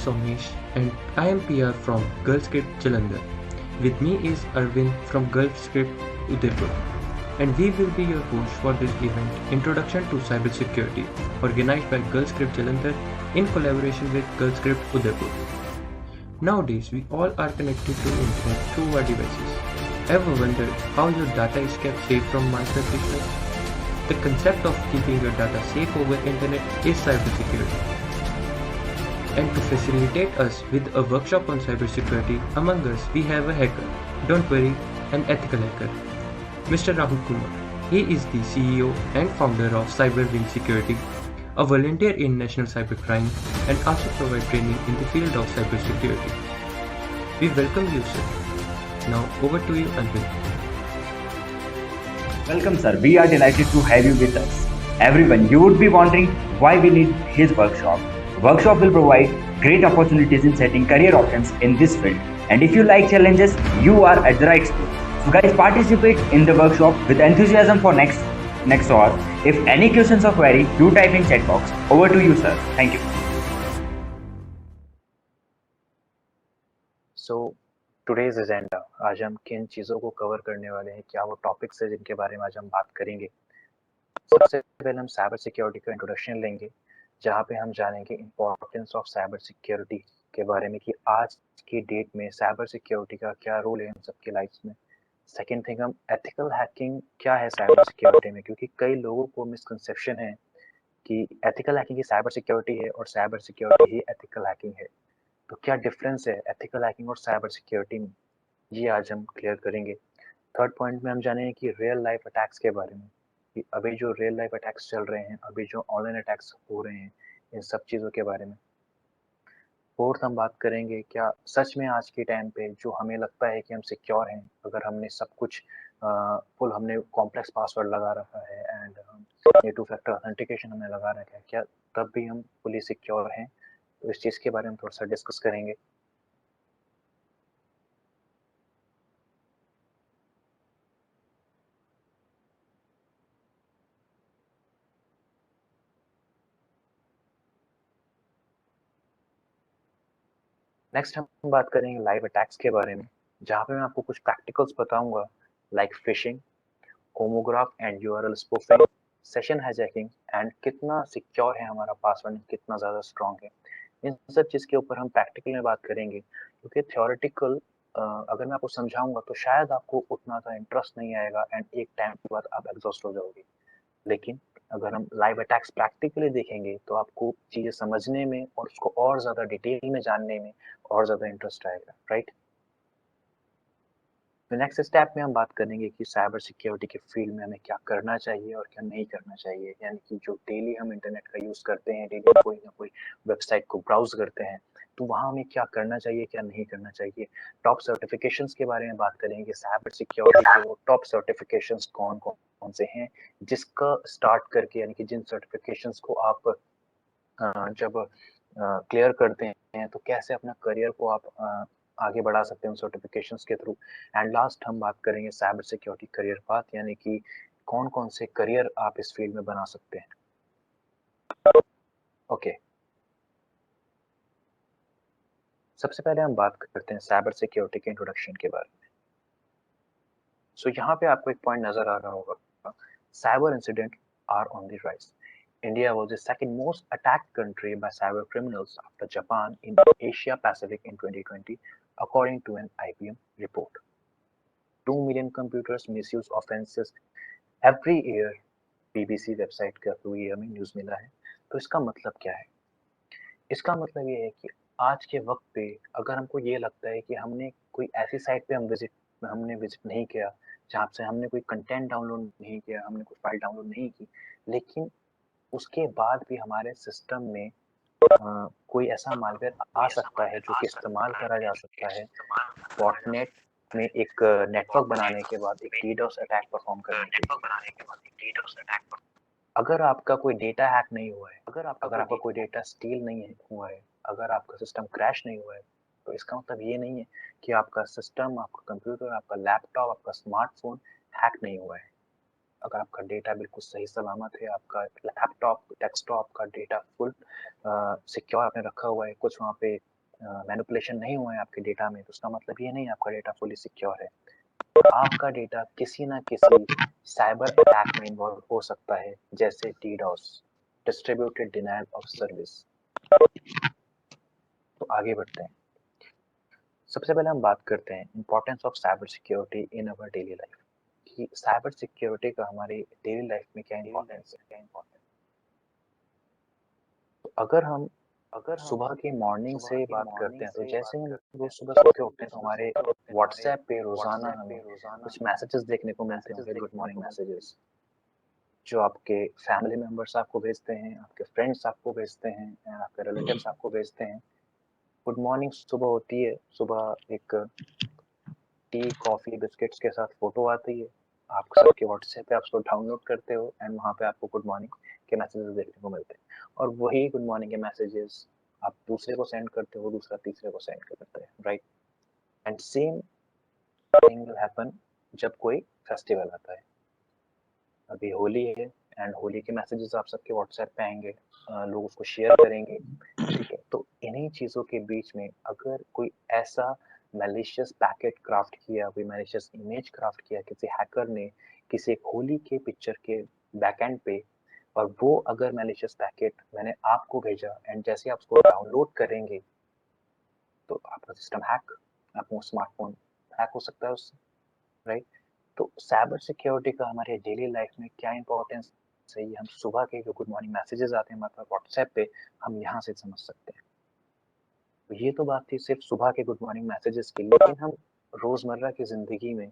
Somesh and I am PR from Girlscript Jalandhar. With me is Arvind from Girlscript Udaipur. And we will be your host for this event, Introduction to Cybersecurity, organized by Girlscript Jalandhar in collaboration with Girlscript Udaipur. Nowadays, we all are connected to internet through our devices. Ever wondered how your data is kept safe from malware threats? The concept of keeping your data safe over internet is cybersecurity. And to facilitate us with a workshop on cybersecurity, among us we have a hacker. Don't worry, an ethical hacker. Mr. Rahul Kumar. He is the CEO and founder of CyberWing Security, a volunteer in national cybercrime, and also provide training in the field of cybersecurity. We welcome you, sir. Now over to you, Arvind. Welcome, sir. We are delighted to have you with us. Everyone, you would be wondering why we need his workshop. Workshop will provide great opportunities in setting career options in this field. And if you like challenges, you are at the right school. So guys, participate in the workshop with enthusiasm for next hour. If any questions or query, do type in chat box. Over to you, sir. Thank you. So today's agenda, आज हम किन चीज़ों को cover करने वाले हैं, क्या वो टॉपिक्स है जिनके बारे में आज हम बात करेंगे। सबसे पहले हम साइबर सिक्योरिटी का इंट्रोडक्शन लेंगे, जहाँ पे हम जानेंगे इम्पोर्टेंस ऑफ साइबर सिक्योरिटी के बारे में कि आज की डेट में साइबर सिक्योरिटी का क्या रोल है हम सबकी लाइफ में। सेकेंड थिंग, हम एथिकल हैकिंग क्या है साइबर सिक्योरिटी में, क्योंकि कई लोगों को मिसकंसेप्शन है कि एथिकल हैकिंग ही साइबर सिक्योरिटी है और साइबर सिक्योरिटी ही एथिकल हैकिंग है। तो क्या डिफरेंस है एथिकल हैकिंग और साइबर सिक्योरिटी में, ये आज हम क्लियर करेंगे। थर्ड पॉइंट में हम जानेंगे कि रियल लाइफ अटैक्स के बारे में, कि अभी जो रियल लाइफ अटैक्स चल रहे हैं, अभी जो ऑनलाइन अटैक्स हो रहे हैं, इन सब चीज़ों के बारे में। फोर्थ, हम बात करेंगे क्या सच में आज के टाइम पे जो हमें लगता है कि हम सिक्योर हैं, अगर हमने सब कुछ फुल हमने कॉम्प्लेक्स पासवर्ड लगा रखा है एंड ये टू फैक्टर ऑथेंटिकेशन हमने लगा रखा है, क्या तब भी हम फुली सिक्योर हैं? तो इस चीज़ के बारे में थोड़ा सा डिस्कस करेंगे। नेक्स्ट हम बात करेंगे लाइव अटैक्स के बारे में, जहाँ पे मैं आपको कुछ प्रैक्टिकल्स बताऊंगा, like fishing, homograph and URL spoofing, session hijacking and कितना सिक्योर है हमारा पासवर्ड, कितना ज़्यादा स्ट्रॉन्ग है। इन सब चीज़ के ऊपर हम प्रैक्टिकल में बात करेंगे, क्योंकि थ्योरेटिकल अगर मैं आपको समझाऊंगा तो शायद आपको उतना सा इंटरेस्ट नहीं आएगा एंड एक टाइम के बाद आप एग्जॉस्ट हो जाओगे। लेकिन अगर हम लाइव अटैक्स प्रैक्टिकली देखेंगे तो आपको चीज़ें समझने में और उसको और ज़्यादा डिटेल में जानने में और ज़्यादा इंटरेस्ट आएगा, राइट। तो नेक्स्ट स्टेप में हम बात करेंगे कि साइबर सिक्योरिटी के फील्ड में हमें क्या करना चाहिए और क्या नहीं करना चाहिए, यानी कि जो डेली हम इंटरनेट का यूज़ करते हैं, डेली कोई ना कोई वेबसाइट को ब्राउज करते हैं, तो वहाँ हमें क्या करना चाहिए, क्या नहीं करना चाहिए। टॉप सर्टिफिकेशंस के बारे में बात करेंगे, साइबर सिक्योरिटी के वो टॉप सर्टिफिकेशंस कौन कौन से हैं, जिसका स्टार्ट करके यानी कि जिन सर्टिफिकेशंस को आप जब क्लियर करते हैं तो कैसे अपना करियर को आप आगे बढ़ा सकते हैं उन सर्टिफिकेशंस के थ्रू। एंड लास्ट हम बात करेंगे साइबर सिक्योरिटी करियर पाथ, यानी कि कौन कौन से करियर आप इस फील्ड में बना सकते हैं। ओके, सबसे पहले हम बात करते हैं साइबर सिक्योरिटी के इंट्रोडक्शन के बारे में। सो यहाँ पे आपको एक पॉइंट नजर आ रहा होगा, cyber incident are on the rise. India was the second most attacked country by cyber criminals after Japan in Asia Pacific in 2020, according to an IBM report. 2 million computers misuse offenses every year, BBC website का through ये हमें news मिला है। तो इसका मतलब क्या है? इसका मतलब ये है कि आज के वक्त पे अगर हमको ये लगता है कि हमने कोई ऐसी साइट पे हमने विजिट नहीं किया, जहाँ से हमने कोई कंटेंट डाउनलोड नहीं किया, हमने कोई फाइल डाउनलोड नहीं की, लेकिन उसके बाद भी हमारे सिस्टम में कोई ऐसा मालवेयर आ सकता है जो कि इस्तेमाल करा जा सकता है बॉटनेट में एक नेटवर्क बनाने के बाद एक डीडोस अटैक परफॉर्म करने के लिए। अगर आपका कोई डेटा हैक नहीं हुआ है, अगर आपका कोई डेटा स्टील नहीं हुआ है, अगर आपका सिस्टम क्रैश नहीं हुआ है, तो इसका मतलब ये नहीं है कि आपका सिस्टम, आपका कंप्यूटर, आपका लैपटॉप, आपका स्मार्टफोन हैक नहीं हुआ है। अगर आपका डेटा बिल्कुल सही सलामत है, आपका लैपटॉप, डेस्कटॉप का डेटा फुल सिक्योर आपने रखा हुआ है, कुछ वहाँ पे मैनिपुलेशन नहीं हुआ है आपके डेटा में, तो उसका मतलब ये नहीं आपका डेटा फुली सिक्योर है। आपका डेटा किसी ना किसी साइबर अटैक में इन्वॉल्व हो सकता है, जैसे DDoS, distributed denial of service. तो आगे बढ़ते हैं। सबसे पहले हम बात करते हैं importance of cyber security in our daily life, कि साइबर सिक्योरिटी का हमारी डेली लाइफ में क्या इंपॉर्टेंस है। तो अगर हम सुबह की मॉर्निंग से बात करते हैं, तो जैसे ही हम रोज सुबह सो के उठते हैं, तो हमारे व्हाट्सएप पे रोजाना हमें कुछ मैसेजेस देखने को मिलते होंगे, गुड मॉर्निंग मैसेजेस, जो आपके फैमिली मेंबर्स आपको भेजते हैं, आपके फ्रेंड्स आपको भेजते हैं, आपके रिलेटिव्स आपको भेजते हैं। गुड मॉर्निंग सुबह होती है, सुबह एक टी, कॉफी, बिस्किट्स के साथ फोटो आती है, आप सबके व्हाट्सएप पे आप उसको डाउनलोड करते हो एंड वहाँ पे आपको गुड मॉर्निंग के मैसेजेस देखने को मिलते हैं। और वही गुड मॉर्निंग के मैसेजेस आप दूसरे को सेंड करते हो, दूसरा तीसरे को सेंड करता है, right. And same thing will happen जब कोई फेस्टिवल आता है। अभी होली है एंड होली के मैसेजेस आप सबके व्हाट्सएप पे आएंगे, लोग उसको शेयर करेंगे, ठीक है। तो इन्हीं चीज़ों के बीच में अगर कोई ऐसा मैलिशियस पैकेट क्राफ्ट किया, कोई मैलिशियस इमेज क्राफ्ट किया किसी हैकर ने, किसी एक होली के पिक्चर के बैकएंड पे, और वो अगर मैलिशियस पैकेट मैंने आपको भेजा एंड जैसे आप उसको डाउनलोड करेंगे, तो आपका सिस्टम हैक, आपका स्मार्टफोन हैक हो सकता है उससे, राइट। तो साइबर सिक्योरिटी का हमारे डेली लाइफ में क्या इंपॉर्टेंस है, ये हम सुबह के जो गुड मॉर्निंग मैसेजेस आते हैं हमारे व्हाट्सएप पे, हम यहाँ से समझ सकते हैं। तो ये तो बात थी सिर्फ सुबह के गुड मॉर्निंग मैसेजेस की, लेकिन हम रोजमर्रा की जिंदगी में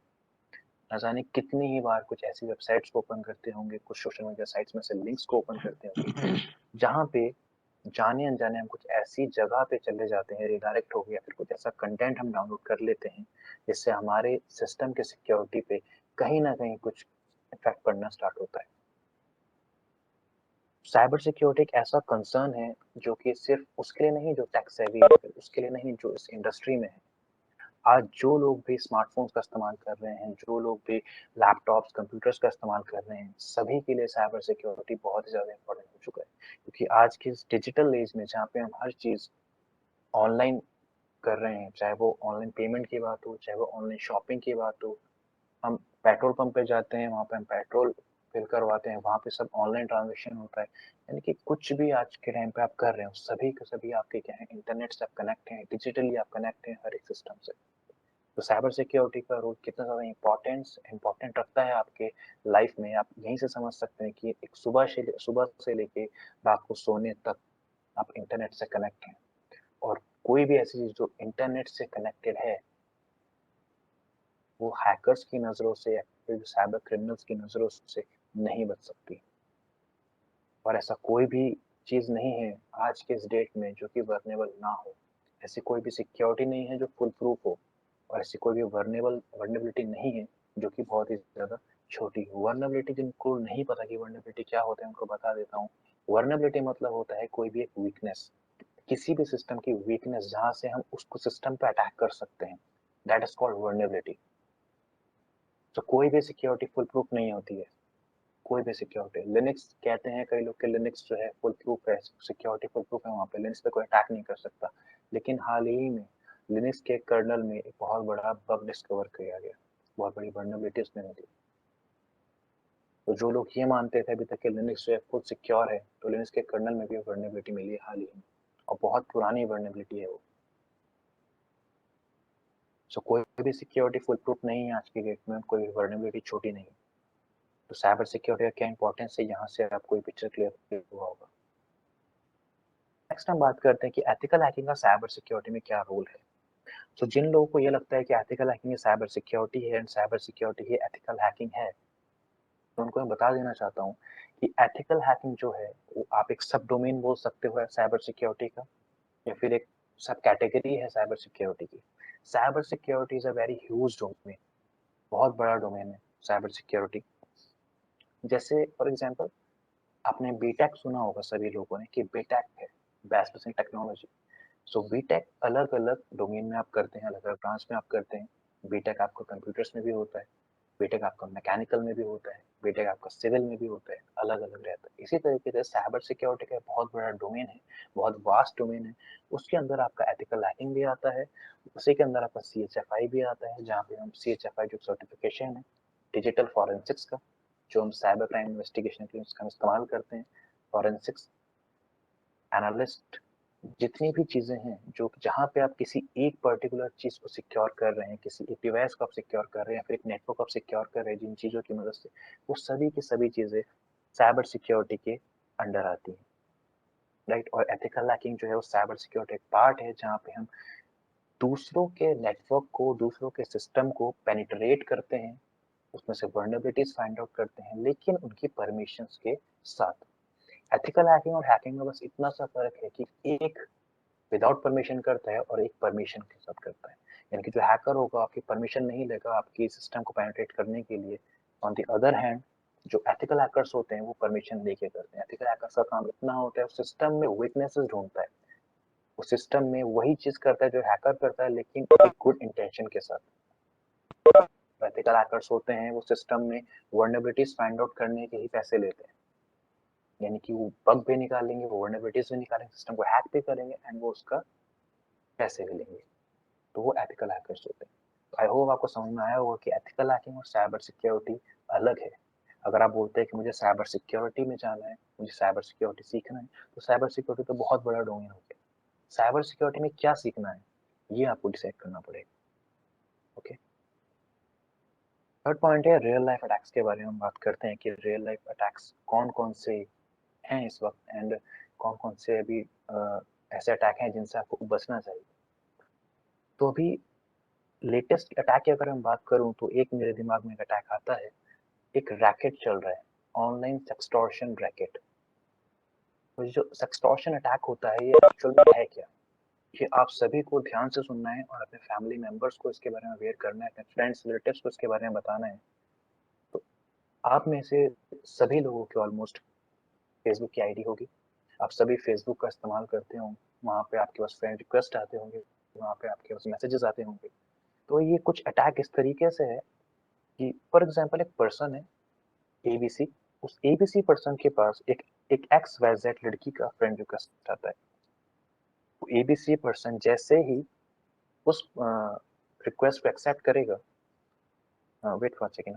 न जाने कितनी ही बार कुछ ऐसी वेबसाइट्स को ओपन करते होंगे, कुछ सोशल मीडिया साइट्स में से लिंक्स को ओपन करते होंगे, जहाँ पे जाने अनजाने हम कुछ ऐसी जगह पे चले जाते हैं, रिडायरेक्ट हो गया, फिर कुछ ऐसा कंटेंट हम डाउनलोड कर लेते हैं जिससे हमारे सिस्टम के सिक्योरिटी पे कहीं ना कहीं कुछ इफेक्ट पड़ना स्टार्ट होता है। साइबर सिक्योरिटी एक ऐसा कंसर्न है जो कि सिर्फ उसके लिए नहीं जो टेक सेवी है, फिर उसके लिए नहीं जो इस इंडस्ट्री में है। आज जो लोग भी स्मार्टफोन्स का इस्तेमाल कर रहे हैं, जो लोग भी लैपटॉप्स, कंप्यूटर्स का इस्तेमाल कर रहे हैं, सभी के लिए साइबर सिक्योरिटी बहुत ही ज़्यादा इम्पोर्टेंट हो चुका है। क्योंकि आज की इस डिजिटल एज में जहाँ पे हम हर चीज़ ऑनलाइन कर रहे हैं, चाहे वो ऑनलाइन पेमेंट की बात हो, चाहे वो ऑनलाइन शॉपिंग की बात हो, हम पेट्रोल पंप पे जाते हैं, वहाँ पे हम पेट्रोल फिल करवाते हैं, वहाँ पे सब ऑनलाइन ट्रांजेक्शन होता है। यानी कि कुछ भी आज के टाइम पे आप कर रहे हो, सभी के सभी आपके क्या है, इंटरनेट से आप कनेक्ट हैं, डिजिटली आप कनेक्ट हैं हर एक सिस्टम से। तो साइबर सिक्योरिटी का रोल कितना ज़्यादा इम्पोर्टेंट रखता है आपके लाइफ में, आप यहीं से समझ सकते हैं कि एक सुबह से लेके रात को सोने तक आप इंटरनेट से कनेक्ट हैं, और कोई भी ऐसी चीज़ जो इंटरनेट से कनेक्टेड है, वो हैकर्स की नज़रों से या फिर साइबर क्रिमिनल्स की नज़रों से नहीं बच सकती। और ऐसा कोई भी चीज़ नहीं है आज के इस डेट में जो कि वर्नेबल ना हो। ऐसी कोई भी सिक्योरिटी नहीं है जो फुल प्रूफ हो, और ऐसी कोई भी वर्नेबिलिटी नहीं है जो कि बहुत ही ज़्यादा छोटी हो। वर्नेबिलिटी जिनको नहीं पता कि वर्नेबिलिटी क्या होता है, उनको बता देता हूँ। वर्नेबिलिटी मतलब होता है कोई भी एक वीकनेस, किसी भी सिस्टम की वीकनेस जहाँ से हम उसको सिस्टम पे अटैक कर सकते हैं, दैट इज कॉल्ड वर्नेबिलिटी। तो कोई भी सिक्योरिटी फुल प्रूफ नहीं होती है, कोई भी सिक्योरिटी। लिनक्स कहते हैं कई लोग कि लिनक्स जो है फुल प्रूफ है, सिक्योरिटी फुल प्रूफ है, वहाँ पे लिनक्स पे कोई अटैक नहीं कर सकता। लेकिन हाल ही में लिनक्स के कर्नल में एक बहुत बड़ा बग डिस्कवर किया गया, बहुत बड़ी वर्नेबिलिटी उसमें मिली। तो जो लोग ये मानते थे अभी तक कि लिनक्स जो है फुल सिक्योर है, तो लिनक्स के कर्नल में भी वर्नेबिलिटी मिली है हाल ही में, और बहुत पुरानी वर्नेबिलिटी है वो। सो कोई भी सिक्योरिटी फुल प्रूफ नहीं है आज की डेट में, कोई वर्नेबिलिटी छोटी नहीं है। तो साइबर सिक्योरिटी का क्या इंपॉर्टेंस है, यहाँ से आपको ये पिक्चर क्लियर हुआ होगा। नेक्स्ट हम बात करते हैं कि एथिकल हैकिंग का साइबर सिक्योरिटी में क्या रोल है। तो जिन लोगों को ये लगता है कि एथिकल हैकिंग साइबर सिक्योरिटी है and cyber security he ethical hacking है, तो उनको मैं बता देना चाहता हूँ कि एथिकल हैकिंग जो है वो आप एक सब डोमेन बोल सकते हो साइबर सिक्योरिटी का, या फिर एक सब कैटेगरी है साइबर सिक्योरिटी की। Cyber security is a very huge domain, बहुत बड़ा डोमेन है साइबर सिक्योरिटी। जैसे फॉर एग्जांपल आपने बीटेक सुना होगा सभी लोगों ने कि बीटेक है, bachelors in technology. So B Tech अलग अलग डोमेन में आप करते हैं, अलग अलग ब्रांच में आप करते हैं। बीटेक आपको कंप्यूटर्स में भी होता है, बीटेक आपका मैकेनिकल में भी होता है, बीटेक आपका सिविल में भी होता है, अलग अलग रहता है। इसी तरीके से साइबर सिक्योरिटी का बहुत बड़ा डोमेन है, बहुत वास्ट डोमेन है। उसके अंदर आपका एथिकल हैकिंग भी आता है, उसी के अंदर आपका CHFI भी आता है, जहाँ पे हम CHFI जो सर्टिफिकेशन है डिजिटल फॉरेंसिक्स का, जो हम साइबर क्राइम इन्वेस्टिगेशन के लिए उसका इस्तेमाल करते हैं, फॉरेंसिक्स एनालिस्ट, जितनी भी चीजें हैं जो जहाँ पे आप किसी एक पर्टिकुलर चीज को सिक्योर कर रहे हैं, किसी डिवाइस को आप सिक्योर कर रहे हैं या फिर एक नेटवर्क आप सिक्योर कर रहे हैं जिन चीजों की मदद से, वो सभी की सभी चीजें साइबर सिक्योरिटी के अंडर आती हैं, राइट। और एथिकल हैकिंग जो है वो साइबर सिक्योरिटी एक पार्ट है जहाँ पे हम दूसरों के नेटवर्क को, दूसरों के सिस्टम को पेनिट्रेट करते हैं, उसमें से वर्नरेबिलिटीज फाइंड आउट करते हैं, लेकिन उनकी परमिशंस के साथ। एथिकल हैकिंग और हैकिंग में बस इतना सा फर्क है कि एक विदाउट परमिशन करता है और एक परमिशन के साथ करता है। यानी कि जो हैकर होगा आपकी परमिशन नहीं लेगा आपकी सिस्टम को पेनिट्रेट करने के लिए। ऑन द अदर हैंड जो एथिकल हैकर्स होते हैं वो परमिशन लेके करते हैं। एथिकल हैकर्स का काम इतना होता है सिस्टम में वीकनेसेस ढूंढता है, वो सिस्टम में वही चीज करता है जो हैकर करता है, लेकिन एक गुड इंटेंशन के साथ। एथिकल हैकर्स होते हैं वो सिस्टम में वर्नेबिलिटीज फाइंड आउट करने के ही पैसे लेते हैं, यानी कि वो बग भी निकालेंगे, वो वर्नेबिलिटीज भी निकालेंगे, सिस्टम को हैक भी करेंगे एंड वो उसका पैसे भी लेंगे। तो वो एथिकल हैकर्स होते हैं। तो आई होप आपको समझ में आया होगा कि एथिकल हैकिंग और साइबर सिक्योरिटी अलग है। अगर आप बोलते हैं कि मुझे साइबर सिक्योरिटी में जाना है, मुझे साइबर सिक्योरिटी सीखना है, तो साइबर सिक्योरिटी तो बहुत बड़ा डोमेन हो गया। साइबर सिक्योरिटी में क्या सीखना है ये आपको डिसाइड करना पड़ेगा। ओके, थर्ड पॉइंट है रियल लाइफ अटैक्स के बारे में हम बात करते हैं कि रियल लाइफ अटैक्स कौन कौन से हैं इस वक्त एंड कौन कौन से अभी ऐसे अटैक हैं जिनसे आपको बचना चाहिए। तो अभी लेटेस्ट अटैक की अगर हम बात करूं तो एक मेरे दिमाग में एक अटैक आता है, एक रैकेट चल रहा है, ऑनलाइन सेक्सटॉर्शन रैकेट। तो जो सेक्सटॉर्शन अटैक होता है ये एक्चुअल में है क्या, ये आप सभी को ध्यान से सुनना है और अपने फैमिली मेंबर्स को इसके बारे में अवेयर करना है, अपने फ्रेंड्स रिलेटिव्स को इसके बारे में बताना है। तो आप में से सभी लोगों की ऑलमोस्ट फेसबुक की आईडी होगी, आप सभी फेसबुक का इस्तेमाल करते होंगे, वहाँ पे आपके पास फ्रेंड रिक्वेस्ट आते होंगे, वहाँ पे आपके पास मैसेजेस आते होंगे। तो ये कुछ अटैक इस तरीके से है कि फॉर एग्जांपल एक पर्सन है ABC, उस ABC पर्सन के पास एक एक XYZ लड़की का फ्रेंड रिक्वेस्ट आता है। तो ABC पर्सन जैसे ही उस रिक्वेस्ट को एक्सेप्ट करेगा, wait for second,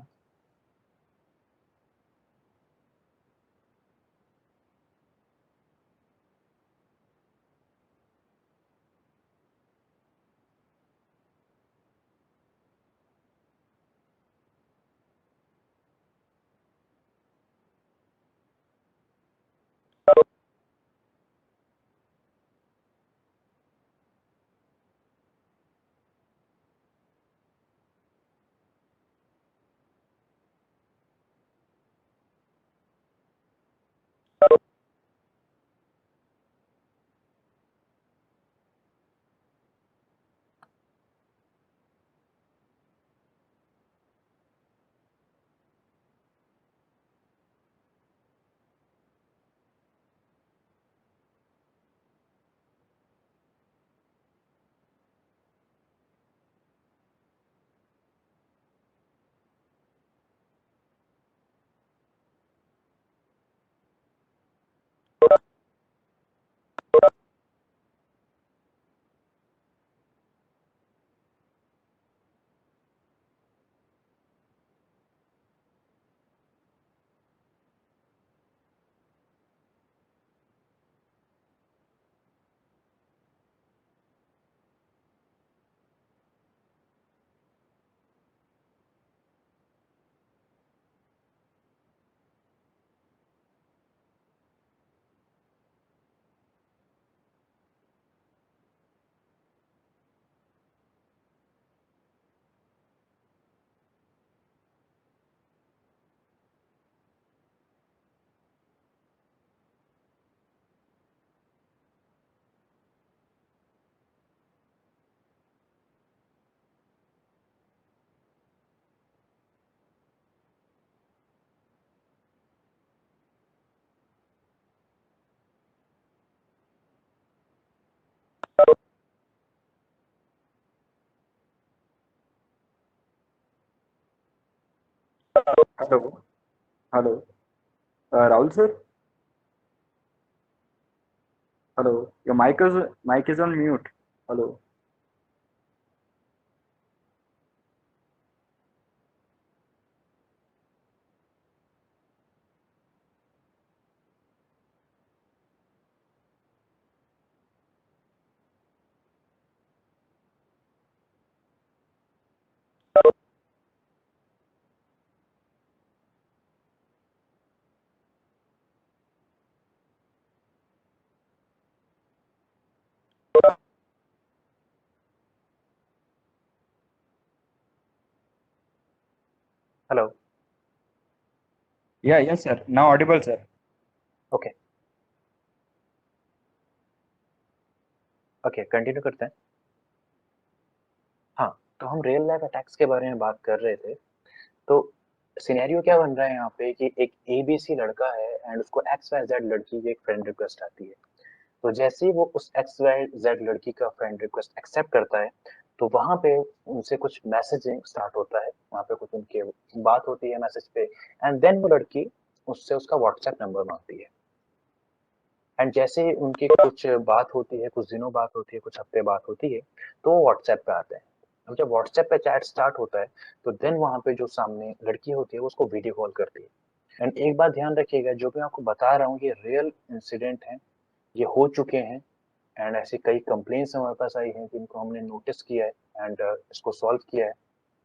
hello hello Rahul sir, hello, your mic is on mute. Hello hello. Yeah, yes, sir. Now audible, sir. Okay okay, continue करते हैं। हाँ, तो हम रियल लाइफ अटैक्स के बारे में बात कर रहे थे। तो सिनेरियो क्या बन रहा है यहाँ पे कि एक एबीसी लड़का है एंड उसको एक्स वाई जेड लड़की की एक फ्रेंड रिक्वेस्ट आती है। तो जैसे ही वो उस एक्स वाई जेड लड़की का फ्रेंड रिक्वेस्ट एक्सेप्ट करता है, तो वहां पे उनसे कुछ मैसेजिंग स्टार्ट होता है, वहां पे कुछ उनके बात होती है मैसेज पे। एंड देन वो लड़की उससे उसका व्हाट्सएप नंबर मांगती है। एंड जैसे ही उनकी कुछ बात होती है, कुछ दिनों बात होती है, कुछ हफ्ते बात होती है, तो वो व्हाट्सएप पे आते हैं। अब जब व्हाट्सएप पे चैट स्टार्ट होता है, तो देन वहां पे जो सामने लड़की होती है वो उसको वीडियो कॉल करती है। एंड एक बात ध्यान रखिएगा, जो भी मैं आपको बता रहा हूँ ये रियल इंसिडेंट है, ये हो चुके हैं। एंड ऐसी कई कंप्लेंट्स हमारे पास आई हैं जिनको हमने नोटिस किया है एंड इसको सॉल्व किया है।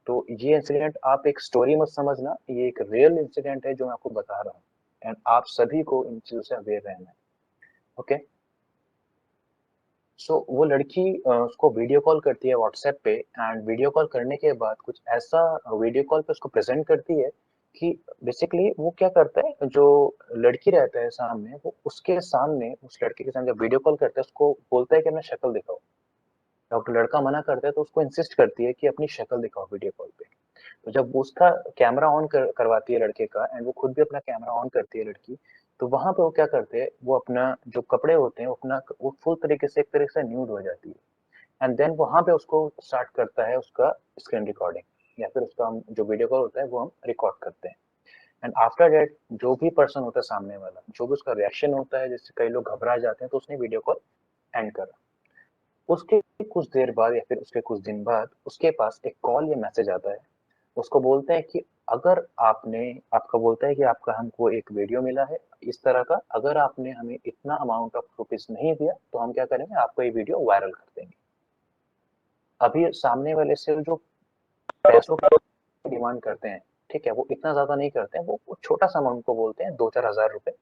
तो ये इंसिडेंट आप एक स्टोरी मत समझना, ये एक रियल इंसिडेंट है जो मैं आपको बता रहा हूँ। एंड आप सभी को इन चीजों से अवेयर रहना है। ओके। सो वो लड़की उसको वीडियो कॉल करती है व्हाट्सएप पे। एंड वीडियो कॉल करने के बाद कुछ ऐसा वीडियो कॉल पे उसको प्रेजेंट करती है कि बेसिकली वो क्या करता है, जो लड़की रहता है सामने, वो उसके सामने उस लड़के के सामने जब वीडियो कॉल करता है उसको बोलता है कि अपना शक्ल दिखाओ। जब लड़का मना करता है तो उसको इंसिस्ट करती है कि अपनी शक्ल दिखाओ वीडियो कॉल पे। तो जब वो उसका कैमरा ऑन करवाती है लड़के का, एंड वो खुद भी अपना कैमरा ऑन करती है लड़की, तो वहां पे वो क्या करते हैं, वो अपना जो कपड़े होते हैं वो फुल तरीके से एक तरीके से न्यूड हो जाती है। एंड देन वहां पे उसको स्टार्ट करता है उसका स्क्रीन रिकॉर्डिंग, या फिर उसका जो वीडियो कॉल होता है वो हम रिकॉर्ड करते हैं। एंड आफ्टर दैट जो भी पर्सन होता है सामने वाला, जो भी उसका रिएक्शन होता है, जैसे कई लोग घबरा जाते हैं, तो उसने वीडियो कॉल एंड करा। उसके कुछ देर बाद या फिर उसके कुछ दिन बाद उसके पास एक कॉल या मैसेज आता है। उसको बोलते हैं कि अगर आपने आपका बोलता है कि आपका हमको एक वीडियो मिला है इस तरह का, अगर आपने हमें इतना अमाउंट ऑफ रुपीज नहीं दिया तो हम क्या करेंगे, आपको ये वीडियो वायरल कर देंगे। अभी सामने वाले से जो पैसों की डिमांड करते हैं, ठीक है, वो इतना ज्यादा नहीं करते हैं, वो छोटा सा अमाउंट को बोलते हैं, 2-4 हजार रुपए।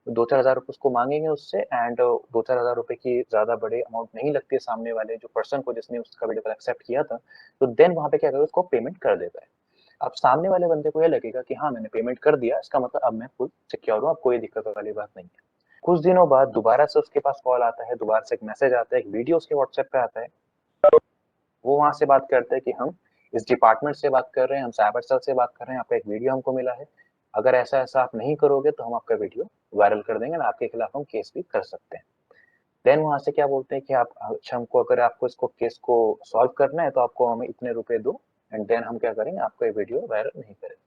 2-4 हजार रुपए उसको मांगेंगे उससे। एंड 2-4 हजार रुपए की ज्यादा बड़े अमाउंट नहीं लगती है सामने वाले जो पर्सन को, जिसने उसका वीडियो कॉल एक्सेप्ट किया था। तो देन वहां पे क्या करेगा, उसको पेमेंट कर देता है। अब सामने वाले बंदे को ये लगेगा कि हाँ मैंने पेमेंट कर दिया, इसका मतलब अब मैं फुल सिक्योर हूँ, अब कोई दिक्कत वाली बात नहीं है। कुछ दिनों बाद दोबारा से उसके पास कॉल आता है, दोबारा से एक मैसेज आता है, एक वीडियो उसके व्हाट्सएप पे आता है। वो वहां से बात करते हैं कि हम इस डिपार्टमेंट से बात कर रहे हैं, हम साइबर सेल से बात कर रहे हैं, आपका एक वीडियो हमको मिला है, अगर ऐसा ऐसा आप नहीं करोगे तो हम आपका वीडियो वायरल कर देंगे ना, आपके खिलाफ हम केस भी कर सकते हैं। देन वहां से क्या बोलते हैं कि आप अच्छा, हमको अगर आपको इसको केस को सॉल्व करना है तो आपको हमें इतने रुपए दो। एंड देन हम क्या करेंगे, आपका ये वीडियो वायरल नहीं करेंगे।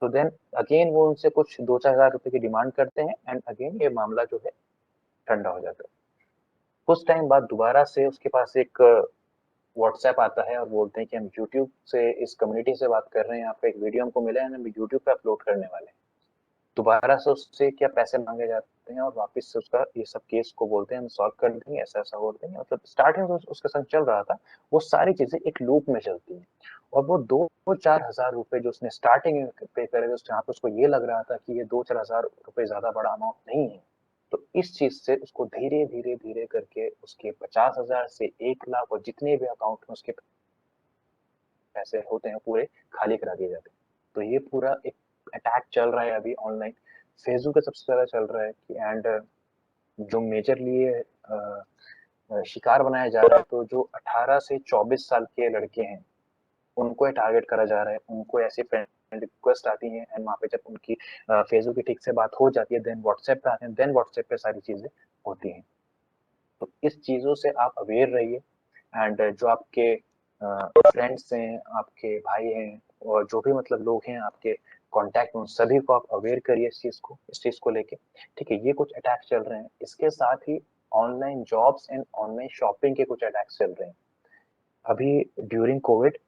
तो देन अगेन वो उनसे कुछ 2-4 हजार रुपए की डिमांड करते हैं, एंड अगेन ये मामला जो है ठंडा हो जाता है। कुछ टाइम बाद दोबारा से उसके पास एक व्हाट्सएप आता है और बोलते हैं कि हम यूट्यूब से इस कम्युनिटी से बात कर रहे हैं, आपका एक वीडियो हमको मिला है, हम यूट्यूब पे अपलोड करने वाले हैं। दोबारा से उससे क्या पैसे मांगे जाते हैं और वापस से उसका ये सब केस को बोलते हैं हम सॉल्व कर देंगे, ऐसा ऐसा बोलते हैं। मतलब स्टार्टिंग में उसके संग चल रहा था, वो सारी चीजें एक लूप में चलती हैं। और वो 2-4 हजार रुपए जो उसने स्टार्टिंग में पे करे थे, जहाँ पे उसको ये लग रहा था कि ये 2-4 हजार रुपए ज्यादा बड़ा अमाउंट नहीं है, तो इस चीज से उसको धीरे धीरे धीरे करके उसके 50 हजार से 1 लाख और जितने भी अकाउंट में उसके पैसे होते हैं पूरे खाली करा दिए जाते हैं। तो ये पूरा एक अटैक चल रहा है अभी ऑनलाइन, फेसबुक पे सबसे ज्यादा चल रहा है कि। एंड जो मेजरली शिकार बनाया जा रहा है, तो जो 18 से 24 साल के लड़के हैं उनको ये टारगेट करा जा रहा है। उनको ऐसे फ्रेंड रिक्वेस्ट आती हैं, एंड वहाँ पे जब उनकी फेसबुक की ठीक से बात हो जाती है, देन व्हाट्सएप पे आते हैं, देन व्हाट्सएप पे सारी चीजें होती हैं। तो इस चीजों से आप अवेयर रहिए। एंड जो आपके फ्रेंड्स हैं, आपके भाई हैं, और जो भी मतलब लोग हैं आपके कॉन्टैक्ट में, उन सभी को आप अवेयर करिए इस चीज को लेके। ठीक है, ये कुछ अटैक चल रहे हैं। इसके साथ ही online jobs and online shopping के कुछ अटैक्स चल रहे हैं। अभी ड्यूरिंग कोविड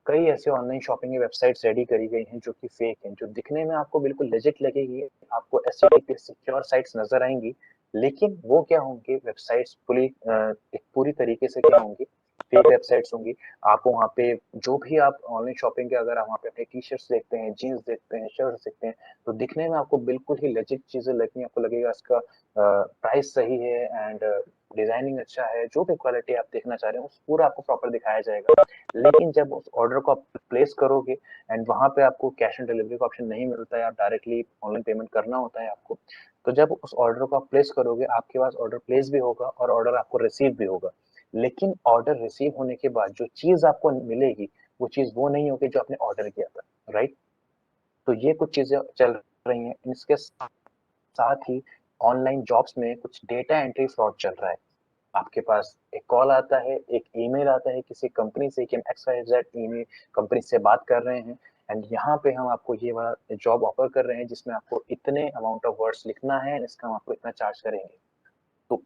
कई ऐसे ऑनलाइन शॉपिंग की वेबसाइट्स रेडी करी गई हैं जो कि फेक हैं, जो दिखने में आपको बिल्कुल लेजिट लगेगी, आपको ऐसी सिक्योर साइट्स नजर आएंगी, लेकिन वो क्या होंगी, वेबसाइट्स एक पूरी तरीके से क्या होंगी, फेक वेबसाइट्स होंगी। आपको वहाँ पे जो भी आप ऑनलाइन शॉपिंग के, अगर आप वहाँ पे अपने टी शर्ट्स देखते हैं, जीन्स देखते हैं, शर्ट्स देखते हैं, तो दिखने में आपको बिल्कुल ही लेजिट चीजें लगेंगी। आपको लगेगा इसका प्राइस सही है एंड डिजाइनिंग अच्छा है, जो भी क्वालिटी आप देखना चाह रहे हैं उस पूरा आपको प्रॉपर दिखाया जाएगा। लेकिन जब उस ऑर्डर को आप प्लेस करोगे एंड वहां पे आपको कैश ऑन डिलीवरी का ऑप्शन नहीं मिलता है, आप डायरेक्टली ऑनलाइन पेमेंट करना होता है आपको, तो जब उस ऑर्डर को आप प्लेस करोगे, आपके पास ऑर्डर प्लेस भी होगा और ऑर्डर आपको रिसीव भी होगा, लेकिन ऑर्डर रिसीव होने के बाद जो चीज आपको मिलेगी वो चीज वो नहीं होगी जो आपने ऑर्डर किया था, राइट। तो ये कुछ चीजें चल रही हैं। इसके साथ ही ऑनलाइन जॉब्स में कुछ डेटा एंट्री फ्रॉड चल रहा है। आपके पास एक कॉल आता है, एक ईमेल आता है किसी कंपनी से कि हम XYZ ईमेल कंपनी से बात कर रहे हैं एंड यहाँ पे हम आपको ये वाला जॉब ऑफर कर रहे हैं जिसमें आपको इतने अमाउंट ऑफ वर्ड्स लिखना है, इसका हम आपको इतना चार्ज करेंगे। तो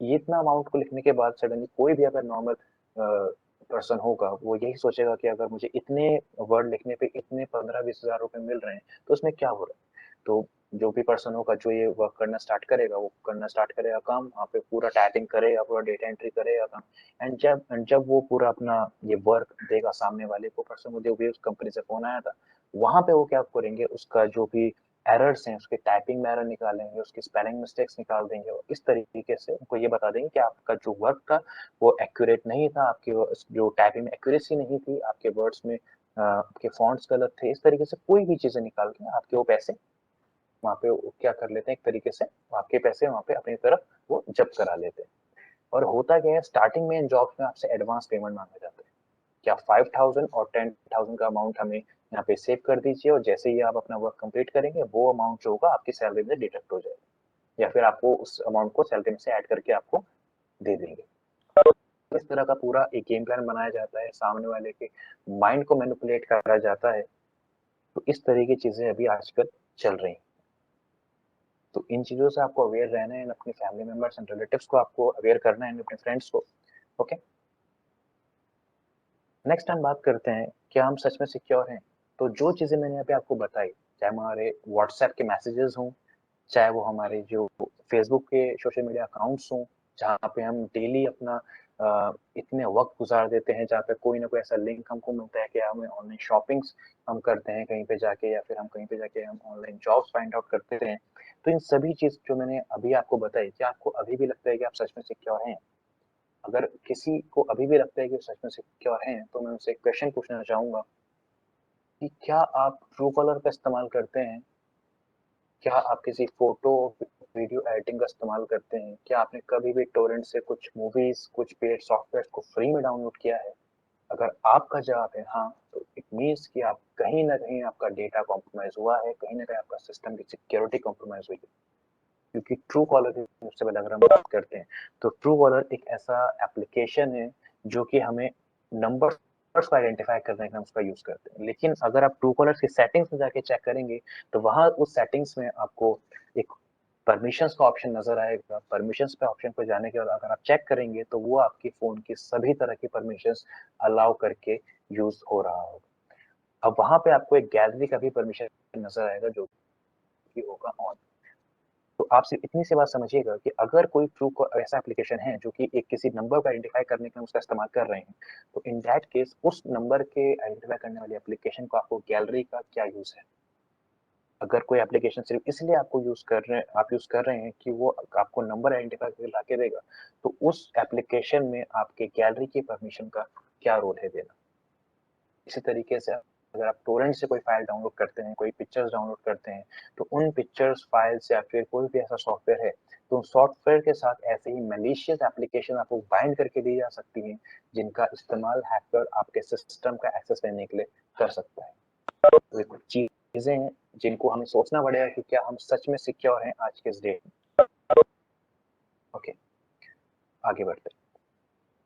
ये इतना अमाउंट को लिखने के बाद सडनली कोई भी अगर नॉर्मल पर्सन होगा, वो यही सोचेगा कि अगर मुझे इतने वर्ड लिखने पे इतने 15-20 हजार रुपए मिल रहे हैं तो उसमें क्या हो रहा है। तो जो भी पर्सन होगा जो ये वर्क करना स्टार्ट करेगा, वो करना स्टार्ट करेगा काम, वहाँ पे पूरा टाइपिंग करेगा, पूरा डेटा एंट्री करेगा काम। एंड जब वो पूरा अपना ये वर्क देगा सामने वाले को, पर्सन को जो भी उस कंपनी से फोन आया था, वहां पे वो क्या करेंगे, उसका जो भी एरर्स हैं, उसके टाइपिंग में एरर निकालेंगे, उसकी स्पेलिंग मिस्टेक्स निकाल देंगे और इस तरीके से उनको ये बता देंगे कि आपका जो वर्क था वो एक्यूरेट नहीं था, आपकी जो टाइपिंग में एक्यूरेसी नहीं थी, आपके वर्ड्स में आपके फॉन्ट्स गलत थे। इस तरीके से कोई भी चीजें निकाल के आपके वो पैसे वहाँ पे क्या कर लेते हैं, एक तरीके से आपके पैसे वहाँ पे अपनी तरफ वो जब्त करा लेते हैं। और होता क्या है, स्टार्टिंग में इन जॉब्स में आपसे एडवांस पेमेंट मांगा जाता है कि आप 5,000 और 10,000 का अमाउंट हमें यहाँ पे सेव कर दीजिए, और जैसे ही आप अपना वर्क कंप्लीट करेंगे वो अमाउंट जो होगा आपकी सैलरी में डिडक्ट हो जाएगा, या फिर आपको उस अमाउंट को सैलरी में से ऐड करके आपको दे देंगे। इस तरह का पूरा एक गेम प्लान बनाया जाता है, सामने वाले के माइंड को मैनिपुलेट करा जाता है। तो इस तरह की चीजें अभी आजकल चल रही हैं। तो इन चीजों से आपको अवेयर रहना है, अपनी फैमिली मेंबर्स एंड रिलेटिव्स को आपको अवेयर करना है, अपने फ्रेंड्स को। ओके, नेक्स्ट हम बात करते हैं क्या हम सच में सिक्योर हैं। तो जो चीजें मैंने यहाँ पे आपको बताई, चाहे हमारे व्हाट्सएप के मैसेजेस हों, चाहे वो हमारे जो फेसबुक के सोशल मीडिया अकाउंट्स हों, जहाँ पे हम डेली अपना इतने वक्त गुजार देते हैं, जहाँ पे कोई ना कोई ऐसा लिंक हमको मिलता है कि हमें ऑनलाइन शॉपिंग्स हम करते हैं कहीं पे जाके, या फिर हम कहीं पे जाके हम ऑनलाइन जॉब्स फाइंड आउट करते हैं। तो इन सभी चीज जो मैंने अभी आपको बताई, क्या आपको अभी भी लगता है कि आप सच में सिक्योर हैं? अगर किसी को अभी भी लगता है कि सच में सिक्योर हैं, तो मैं उनसे एक क्वेश्चन पूछना चाहूंगा कि क्या आप ट्रू कॉलर का इस्तेमाल करते हैं? क्या आप किसी फोटो वीडियो एडिटिंग का इस्तेमाल करते हैं? क्या आपने कभी भी टोरेंट से कुछ मूवीज, कुछ पेड सॉफ्टवेयर को फ्री में डाउनलोड किया है? अगर आपका जवाब है हाँ, तो इट मीन्स कि आप कहीं ना कहीं आपका डेटा कॉम्प्रोमाइज हुआ है, कहीं ना कहीं आपका सिस्टम की सिक्योरिटी कॉम्प्रोमाइज हुई है। क्योंकि ट्रू कॉलर की सबसे पहले अगर हम बात करते हैं, तो ट्रू कॉलर एक ऐसा एप्लीकेशन है जो कि हमें नंबर्स को आइडेंटिफाई करने का उसका यूज करते हैं। लेकिन अगर आप ट्रू कॉलर की सेटिंग्स में जाके चेक करेंगे, तो वहां उस सेटिंग्स में आपको एक परमिशंस का ऑप्शन नजर आएगा। परमिशंस पे ऑप्शन पर जाने के बाद अगर आप चेक करेंगे, तो वो आपके फोन की सभी तरह की परमिशंस अलाउ करके यूज हो रहा होगा। अब वहां पे आपको एक गैलरी का भी परमिशन नजर आएगा जो कि होगा ऑन। तो आप सिर्फ इतनी सी बात समझिएगा कि अगर कोई ट्रू ऐसा एप्लीकेशन है जो कि एक किसी नंबर को आइडेंटिफाई करने के लिए उसका इस्तेमाल कर रहे हैं, तो इन दैट केस उस नंबर के आइडेंटिफाई करने वाली एप्लीकेशन को आपको गैलरी का क्या यूज है। अगर कोई एप्लीकेशन सिर्फ इसलिए आपको यूज कर रहे हैं कि वो आपको नंबर आइडेंटिफाई करके ला के देगा, तो उस एप्लीकेशन में आपके गैलरी की परमिशन का क्या रोल है देना। इसी तरीके से अगर आप टोरेंट से कोई फाइल डाउनलोड करते हैं, कोई पिक्चर्स डाउनलोड करते हैं, तो उन पिक्चर्स फाइल्स या फिर कोई भी ऐसा सॉफ्टवेयर है, तो उन सॉफ्टवेयर के साथ ऐसे ही मैलिशियस एप्लीकेशन आपको बाइंड करके दी जा सकती हैं, जिनका इस्तेमाल हैकर आपके सिस्टम का एक्सेस लेने के लिए कर सकता है। तो ये कुछ चीजें हैं जिनको हमें सोचना पड़ेगा कि क्या हम सच में सिक्योर हैं आज के इस डेट में। ओके, आगे बढ़ते हैं।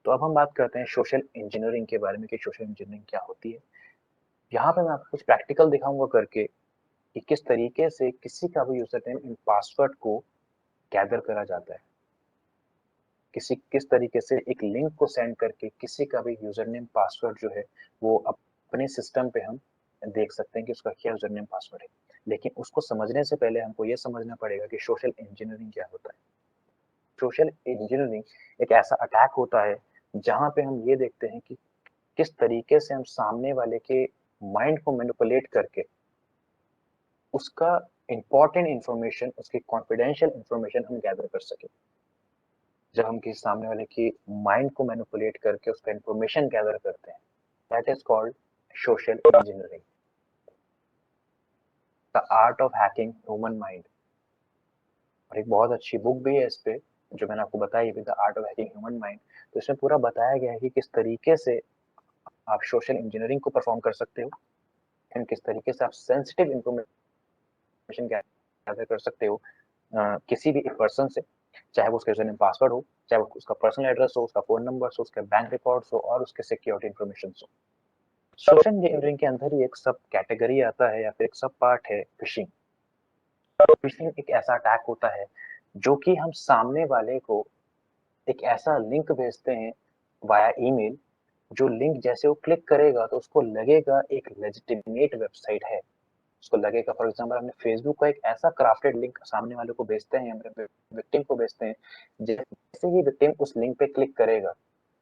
तो अब हम बात करते हैं सोशल इंजीनियरिंग के बारे में कि सोशल इंजीनियरिंग क्या होती है। यहाँ पे मैं आपको कुछ प्रैक्टिकल दिखाऊंगा करके, कि किस तरीके से किसी का भी यूजर नेम एंड पासवर्ड को गैदर करा जाता है, किस तरीके से एक लिंक को सेंड करके किसी का भी यूजर नेम पासवर्ड जो है वो अपने सिस्टम पे हम देख सकते हैं कि उसका क्या यूजर नेम पासवर्ड है। लेकिन उसको समझने से पहले हमको ये समझना पड़ेगा कि सोशल इंजीनियरिंग क्या होता है। सोशल इंजीनियरिंग एक ऐसा अटैक होता है जहां पे हम ये देखते हैं कि किस तरीके से हम सामने वाले के माइंड को मैनिपुलेट करके उसका इंपॉर्टेंट इंफॉर्मेशन, उसकी कॉन्फिडेंशियल इंफॉर्मेशन हम गैदर कर सके। जब हम किसी सामने वाले की माइंड को मैनिपुलेट करके उसका इंफॉर्मेशन गैदर करते हैं, that is called social engineering, the art of hacking human mind. और एक बहुत अच्छी बुक भी है इस पे जो मैंने आपको बताई, the art of hacking human mind. तो इसमें पूरा बताया गया है कि किस तरीके से आप सोशल इंजीनियरिंग को परफॉर्म कर सकते हो एंड किस तरीके से आप सेंसिटिव इंफॉर्मेशन गैदर कर सकते हो किसी भी एक पर्सन से, चाहे वो उसका यूजर नेम पासवर्ड हो, चाहे वो उसका पर्सनल एड्रेस हो, उसका फोन नंबर हो, उसके बैंक रिकॉर्ड्स हो और उसके सिक्योरिटी इंफॉर्मेशन हो। सोशल इंजीनियरिंग के अंदर ही एक सब कैटेगरी आता है या फिर एक सब पार्ट है फिशिंग। फिशिंग एक ऐसा अटैक होता है जो कि हम सामने वाले को एक ऐसा लिंक भेजते हैं वाया ईमेल, जो लिंक जैसे वो क्लिक करेगा तो उसको लगेगा एक लेजिटिमेट वेबसाइट है। उसको लगेगा, फॉर एग्जांपल हमने फेसबुक का एक ऐसा क्राफ्टेड लिंक सामने वाले को भेजते हैं, हमने विक्टिम को भेजते हैं, जैसे ही विक्टिम उस लिंक पे क्लिक करेगा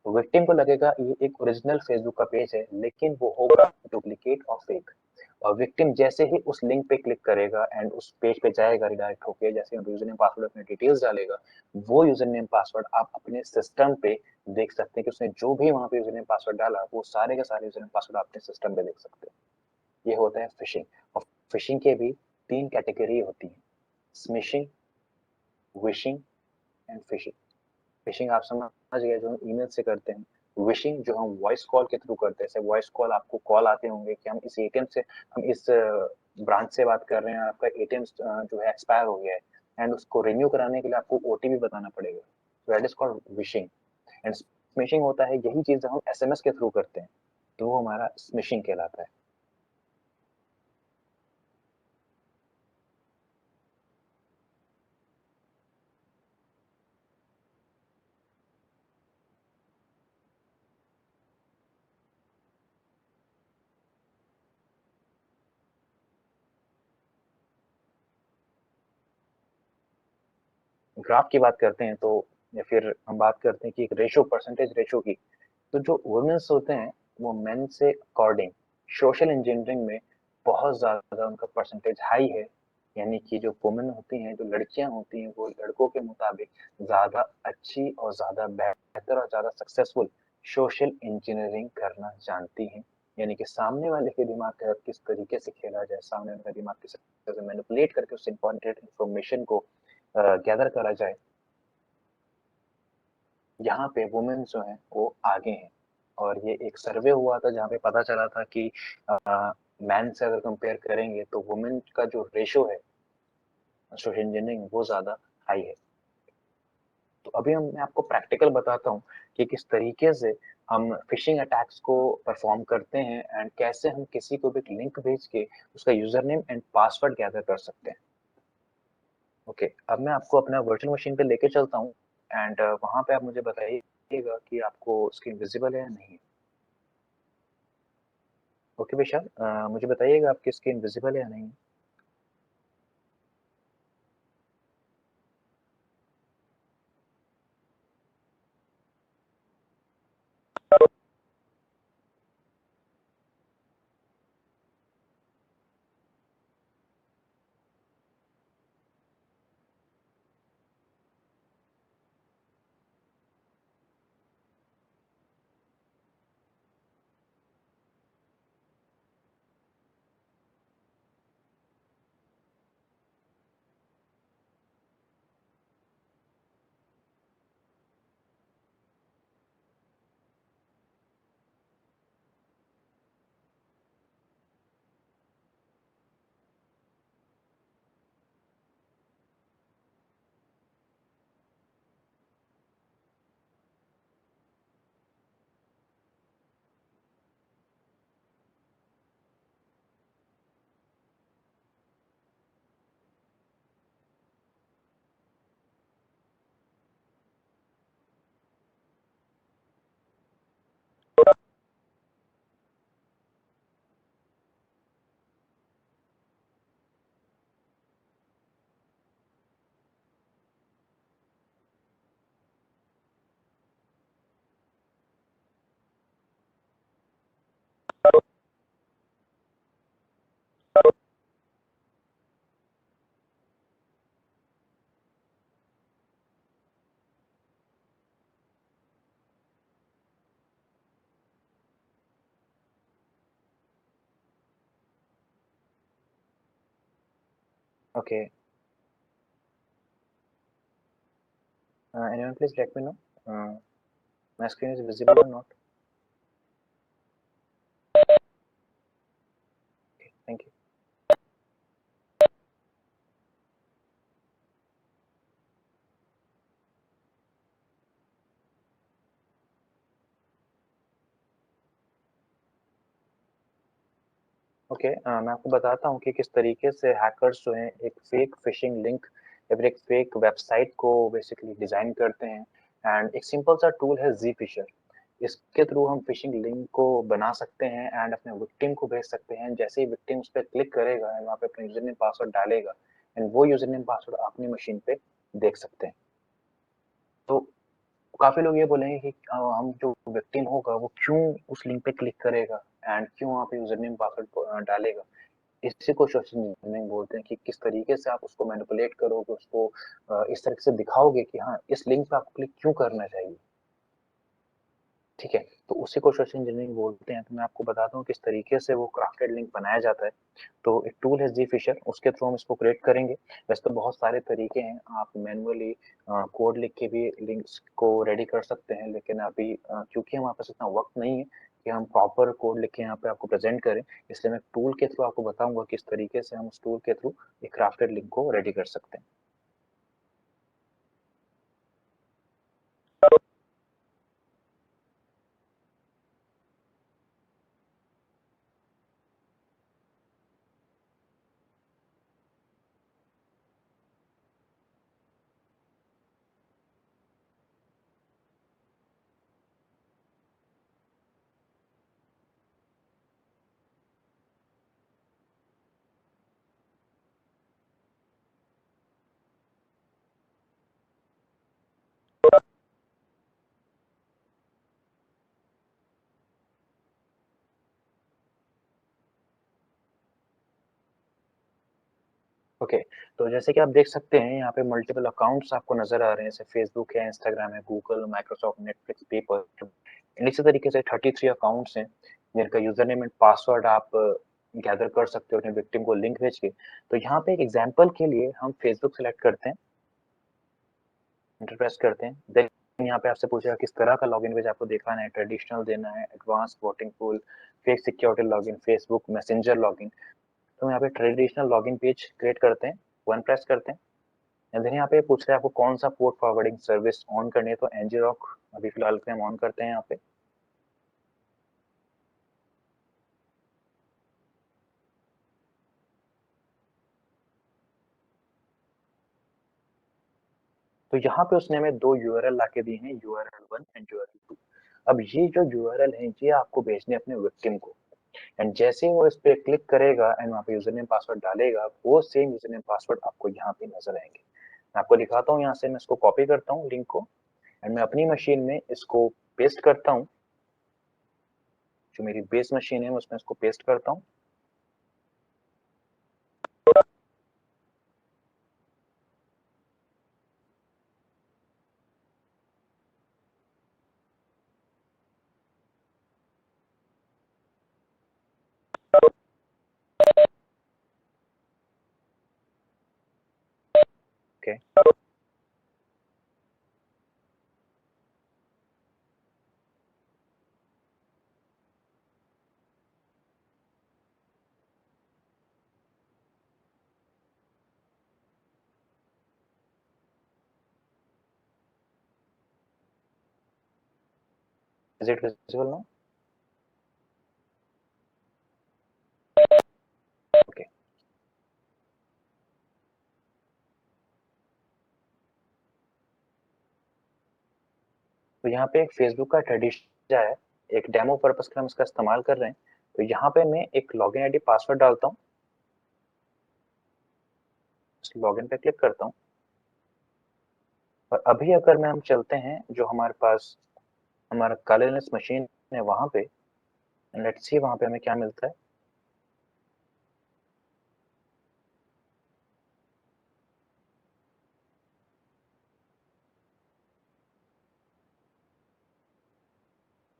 तो विक्टिम को लगेगा ये एक ओरिजिनल फेसबुक का पेज है, लेकिन वो होगा डुप्लीकेट और फेक। और विक्टिम जैसे ही उस लिंक पे क्लिक करेगा एंड उस पेज पे जाएगा रिडायरेक्ट होके, जैसे हम यूजर नेम पासवर्ड अपने डिटेल्स डालेगा, वो यूजर नेम पासवर्ड आप अपने सिस्टम पे देख सकते हैं कि उसने जो भी वहां पे यूजर नेम पासवर्ड डाला वो सारे के सारे यूजर नेम पासवर्ड अपने सिस्टम पे देख सकते हैं। ये होता है फिशिंग। और फिशिंग के भी 3 कैटेगरी होती है, smishing, wishing and fishing. Fishing आप समझ गए जो हम ईमेल से करते हैं। विशिंग जो हम वॉइस कॉल के थ्रू करते हैं, जैसे वॉइस कॉल आपको कॉल आते होंगे कि हम इस एटीएम से, हम इस ब्रांच से बात कर रहे हैं, आपका एटीएम जो है एक्सपायर हो गया है एंड उसको रिन्यू कराने के लिए आपको ओटीपी बताना पड़ेगा, तो that is called wishing. And smishing होता है यही चीज हम एसएमएस के थ्रू करते हैं, तो वो हमारा स्मिशिंग कहलाता है। ग्राफ की बात करते हैं तो, या फिर हम बात करते हैं कि एक रेशो, परसेंटेज रेशो की, तो जो वुमेन्स होते हैं वो मेन से अकॉर्डिंग सोशल इंजीनियरिंग में बहुत ज्यादा उनका परसेंटेज हाई है। यानी कि जो वुमेन होती हैं, जो लड़कियां होती हैं, वो लड़कों के मुताबिक ज्यादा अच्छी और ज्यादा बेहतर और ज्यादा सक्सेसफुल सोशल इंजीनियरिंग करना जानती हैं। यानी कि सामने वाले के दिमाग के साथ किस तरीके से खेला जाए, सामने वाले का दिमाग किस तरीके से मैनिपुलेट करके उस इंपॉर्टेंट इंफॉर्मेशन को गैदर करा जाए, यहाँ पे वुमेन जो है वो आगे हैं। और ये एक सर्वे हुआ था जहाँ पे पता चला था कि मैन से अगर कंपेयर करेंगे तो वुमेन का जो रेशो है सोशल इंजीनियरिंग वो ज्यादा हाई है। तो अभी मैं आपको प्रैक्टिकल बताता हूँ कि किस तरीके से हम फिशिंग अटैक्स को परफॉर्म करते हैं एंड कैसे हम किसी को भी एक लिंक भेज के उसका user name and password gather कर सकते हैं। ओके, अब मैं आपको अपना वर्चुअल मशीन पे लेके चलता हूँ एंड वहां पे आप मुझे बताइएगा कि आपको स्क्रीन विजिबल है या नहीं। ओके विशाल, मुझे बताइएगा आपकी स्क्रीन विजिबल है या नहीं। Okay. Anyone please let me know. My screen is visible or not? Okay, thank you. Okay, मैं आपको बताता हूँ कि किस तरीके से हैकर्स जो हैं एक फेक फिशिंग लिंक या फिर एक फेक वेबसाइट को बेसिकली डिजाइन करते हैं। एंड एक सिंपल सा टूल है जी फिशर। इसके थ्रू हम फिशिंग लिंक को बना सकते हैं एंड अपने विक्टिम को भेज सकते हैं। जैसे ही विक्टिम उस पर क्लिक करेगा एंड वहाँ पे अपना यूजर नेम पासवर्ड डालेगा एंड वो यूजर नेम पासवर्ड अपनी मशीन पे देख सकते हैं। तो काफी लोग ये बोलेंगे कि हम जो विक्टिम होगा वो क्यों उस लिंक पे क्लिक करेगा एंड क्यों वहाँ पे यूजर नेम पासवर्ड डालेगा। इसी को सोशल इंजीनियरिंग बोलते हैं कि किस तरीके से आप उसको मैनिपुलेट करोगे, उसको इस तरह से दिखाओगे कि हाँ इस लिंक पे आपको क्लिक क्यों करना चाहिए। ठीक है, तो उसी को सोशल इंजीनियरिंग बोलते हैं। तो मैं आपको बताता हूँ किस तरीके से वो क्राफ्टेड लिंक बनाया जाता है। तो एक टूल है जी फिशर, उसके थ्रू हम इसको क्रिएट करेंगे। वैसे तो बहुत सारे तरीके हैं, आप मैनुअली कोड लिख के भी लिंक्स को रेडी कर सकते हैं, लेकिन अभी क्योंकि हमारे पास इतना वक्त नहीं है कि हम प्रॉपर कोड लिख के यहाँ पे आपको प्रेजेंट करें, इसलिए मैं टूल के थ्रू आपको बताऊंगा किस तरीके से हम उस टूल के थ्रू एक क्राफ्टेड लिंक को रेडी कर सकते हैं। ओके, तो जैसे कि आप देख सकते हैं यहाँ पे मल्टीपल अकाउंट्स आपको नजर आ रहे हैं, जैसे फेसबुक है, इंस्टाग्राम है, गूगल, माइक्रोसॉफ्ट, नेटफ्लिक्स, पेपर। इसी तरीके से 33 अकाउंट्स हैं जिनका यूजर नेम एंड पासवर्ड आप गैदर कर सकते हो अपने विक्टिम को लिंक भेज के। तो यहाँ पे एक एग्जांपल के लिए हम फेसबुक सेलेक्ट करते हैं, एंटर प्रेस करते हैं। देन यहाँ पे आपसे पूछेगा किस तरह का लॉगिन पेज आपको दिखाना है, ट्रेडिशनल देना है, advance voting pool, fake security login, Facebook messenger login. तो यहाँ पे ट्रेडिशनल लॉगिन पेज क्रिएट करते हैं, वन प्रेस करते हैं। एंड देन यहाँ पे पूछ रहा है आपको कौन सा पोर्ट फॉरवर्डिंग सर्विस ऑन करनी है, तो ngrok अभी फिलहाल के हम ऑन करते हैं यहाँ पे। तो यहाँ पे उसने हमें दो यूआरएल लाके दी हैं, URL1 एंड URL2। अब ये जो यूआरएल है ये आपको भेजने अपने विक्टिम को, एंड जैसे ही वो इस पे क्लिक करेगा एंड वहाँ पे यूजर नेम पासवर्ड डालेगा, वो सेम यूजर नेम पासवर्ड आपको यहाँ पे नजर आएंगे। मैं आपको दिखाता हूँ, यहाँ से मैं इसको कॉपी करता हूँ लिंक को एंड मैं अपनी मशीन में इसको पेस्ट करता हूँ। जो मेरी बेस मशीन है उसमें इसको पेस्ट करता हूँ। Okay, is it visible now? Okay, तो यहाँ पे एक फेसबुक का ट्रेडिशन है, एक डेमो पर्पस के लिए हम इसका इस्तेमाल कर रहे हैं। तो यहाँ पे मैं एक लॉगिन आईडी पासवर्ड डालता हूँ, लॉगिन पे क्लिक करता हूँ। और अभी अगर मैं हम चलते हैं जो हमारे पास हमारा कलरलेस मशीन है वहां पे, लेट्स सी वहां पे हमें क्या मिलता है।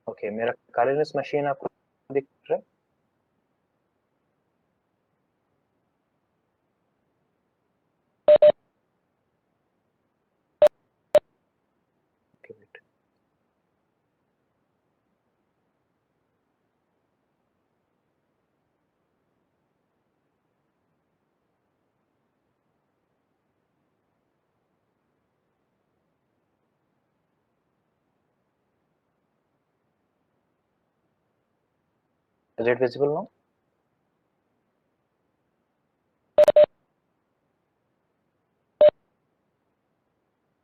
ओके, मेरा कलरलेस मशीन आपको दिख रहा है। Is it visible now?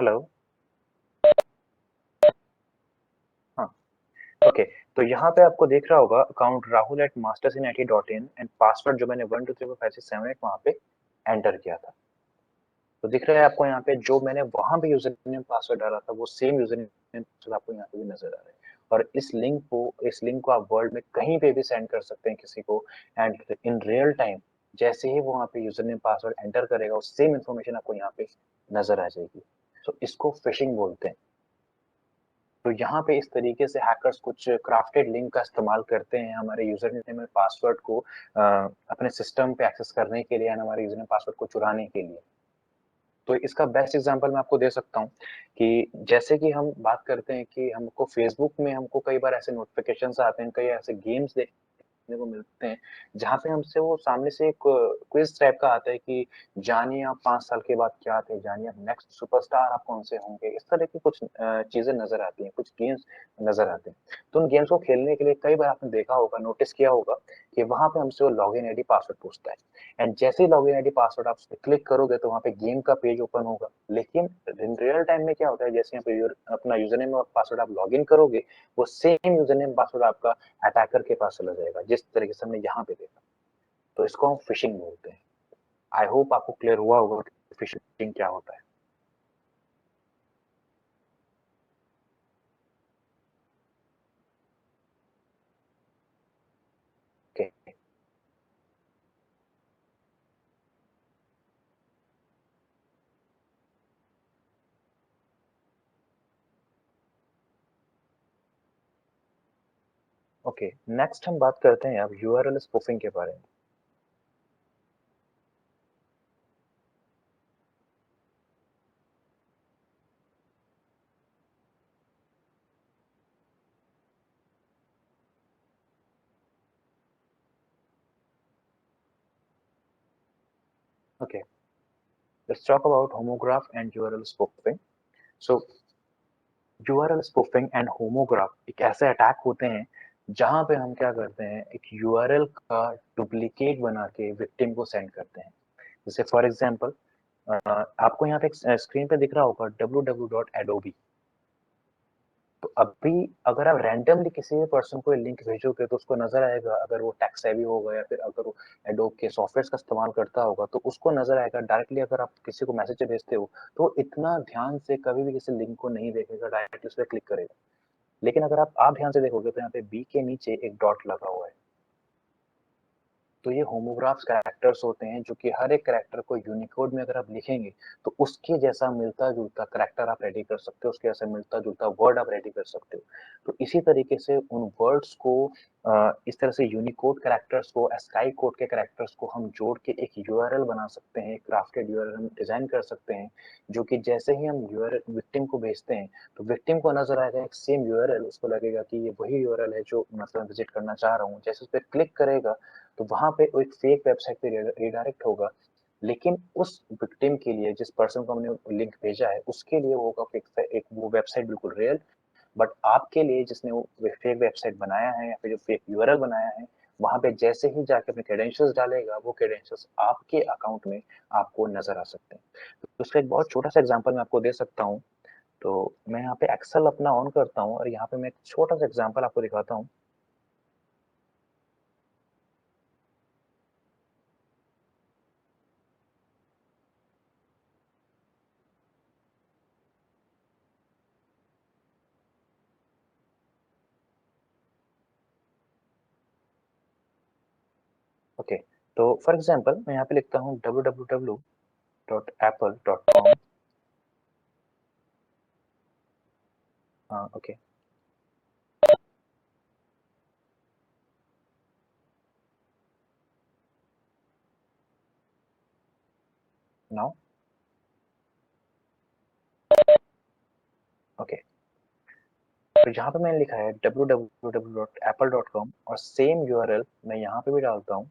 Hello. हाँ, ओके। तो यहाँ पे आपको देख रहा होगा account Rahul at mastersin.it.in and password जो मैंने 1234567 वहां पे एंटर किया था। तो दिख रहा है आपको यहाँ पे जो मैंने वहां पे यूजर नेम पासवर्ड डाला था वो सेम यूजर नेम पासवर्ड आपको यहाँ पे भी नजर आ रहा है। और इस लिंक को आप वर्ल्ड में कहीं पे भी सेंड कर सकते हैं किसी को, एंड इन रियल टाइम जैसे ही वो वहाँ पे यूजर नेम पासवर्ड एंटर करेगा वो सेम इन्फॉर्मेशन आपको यहाँ पे नजर आ जाएगी। तो इसको फिशिंग बोलते हैं। तो यहाँ पे इस तरीके से हैकर्स कुछ क्राफ्टेड लिंक का इस्तेमाल करते हैं हमारे यूजर नेम और पासवर्ड को अपने सिस्टम पे एक्सेस करने के लिए, हमारे यूजर नेम पासवर्ड को चुराने के लिए। तो इसका बेस्ट एग्जांपल मैं आपको दे सकता हूँ कि जैसे कि हम बात करते हैं कि हमको फेसबुक में हमको कई बार ऐसे नोटिफिकेशंस आते हैं, कई ऐसे गेम्स देखने को मिलते हैं जहाँ पे हमसे वो सामने से एक क्विज टाइप का आता है कि जानिए आप 5 साल के बाद क्या थे, जानिए आप नेक्स्ट सुपरस्टार आप कौन से होंगे। इस तरह की कुछ चीजें नजर आती हैं, कुछ गेम्स नजर आते हैं। तो उन गेम्स को खेलने के लिए कई बार आपने देखा होगा, नोटिस किया होगा कि वहां पे हमसे वो लॉगिन आईडी पासवर्ड पूछता है। एंड जैसे ही लॉगिन आईडी पासवर्ड आप क्लिक करोगे तो वहां पे गेम का पेज ओपन होगा। लेकिन इन रियल टाइम में क्या होता है, जैसे यहाँ पे अपना यूजर नेम और पासवर्ड आप लॉगिन करोगे वो सेम यूजर नेम पासवर्ड आपका अटैकर के पास चला जाएगा, जिस तरीके से हमने यहाँ पे देखा। तो इसको हम फिशिंग बोलते हैं। आई होप आपको क्लियर हुआ होगा कि फिशिंग क्या होता है। ओके, ओके, नेक्स्ट हम बात करते हैं अब यूआरएल स्पूफिंग के बारे में। Okay, let's talk about homograph and URL spoofing. So URL spoofing and homograph एक ऐसे अटैक होते हैं जहां पे हम क्या करते हैं, एक यूआरएल का डुप्लीकेट बना के विक्टिम को सेंड करते हैं। जैसे फॉर एग्जांपल आपको यहाँ पे स्क्रीन पे दिख रहा होगा www.adobe। तो अभी अगर आप रैंडमली किसी भी पर्सन को लिंक भेजोगे तो उसको नजर आएगा, अगर वो टेक सेवी होगा या फिर अगर वो एडोब के सॉफ्टवेयर का इस्तेमाल करता होगा तो उसको नजर आएगा डायरेक्टली। अगर आप किसी को मैसेज भेजते हो तो इतना ध्यान से कभी भी किसी लिंक को नहीं देखेगा, डायरेक्टली उस पर क्लिक करेगा। लेकिन अगर आप ध्यान से देखोगे तो यहाँ पे बी के नीचे एक डॉट लगा हुआ है। तो ये होमोग्राफ्स कैरेक्टर्स होते हैं जो कि हर एक कैरेक्टर को यूनिकोड में अगर आप लिखेंगे तो उसके जैसा मिलता जुलता कैरेक्टर आप रेडी कर सकते हो, उसके जैसा मिलता जुलता वर्ड आप रेडी कर सकते हो। तो इसी तरीके से उन वर्ड्स को इस तरह से यूनिकोड कैरेक्टर्स को, एस्काई कोड के कैरेक्टर्स को हम जोड़ के एक यूआरएल बना सकते हैं, क्राफ्टेड यूआरएल हम डिजाइन कर सकते हैं, जो कि जैसे ही हम यूआरएल विक्टिम को भेजते हैं तो विक्टिम को नजर आएगा एक सेम यूआरएल, उसको लगेगा कि ये वही यूआरएल है जो मतलब विजिट करना चाह रहा हूँ। जैसे उस पर क्लिक करेगा तो वहां पे एक फेक वेबसाइट पे रिडायरेक्ट होगा। लेकिन उस विक्टिम के लिए, जिस पर्सन को हमने लिंक भेजा है, उसके लिए वो होगा एक वो वेबसाइट बिल्कुल रियल। बट आपके लिए जिसने वो फेक वेबसाइट बनाया है या फिर जो फेक यूआरएल बनाया है, वहां पे जैसे ही जाके अपने क्रेडेंशियल्स डालेगा वो क्रेडेंशियल्स आपके अकाउंट में आपको नजर आ सकते हैं। तो उसका एक बहुत छोटा सा एग्जांपल मैं आपको दे सकता हूँ। तो मैं यहाँ पे एक्सेल अपना ऑन करता हूँ और यहाँ पे मैं एक छोटा सा एग्जांपल आपको दिखाता हूँ। ओके, तो फॉर एग्जांपल मैं यहाँ पे लिखता हूँ www.apple.com। हाँ, ओके, नाउ ओके। तो यहाँ पे मैंने लिखा है www.apple.com और सेम यूआरएल मैं यहाँ पे भी डालता हूँ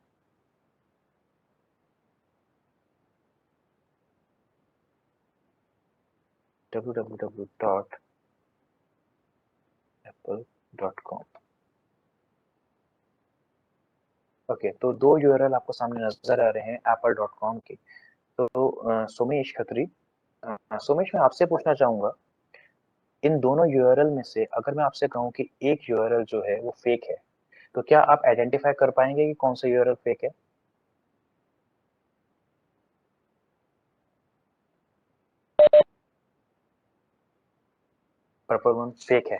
www.apple.com। ओके, तो दो यूआरएल आपको सामने नजर आ रहे हैं apple.com के। तो सोमेश खत्री, सोमेश मैं आपसे पूछना चाहूंगा, इन दोनों यूआरएल में से अगर मैं आपसे कहूं कि एक यूआरएल जो है वो फेक है, तो क्या आप आइडेंटिफाई कर पाएंगे कि कौन सा यूआरएल फेक है? पर्पल वन फेक है।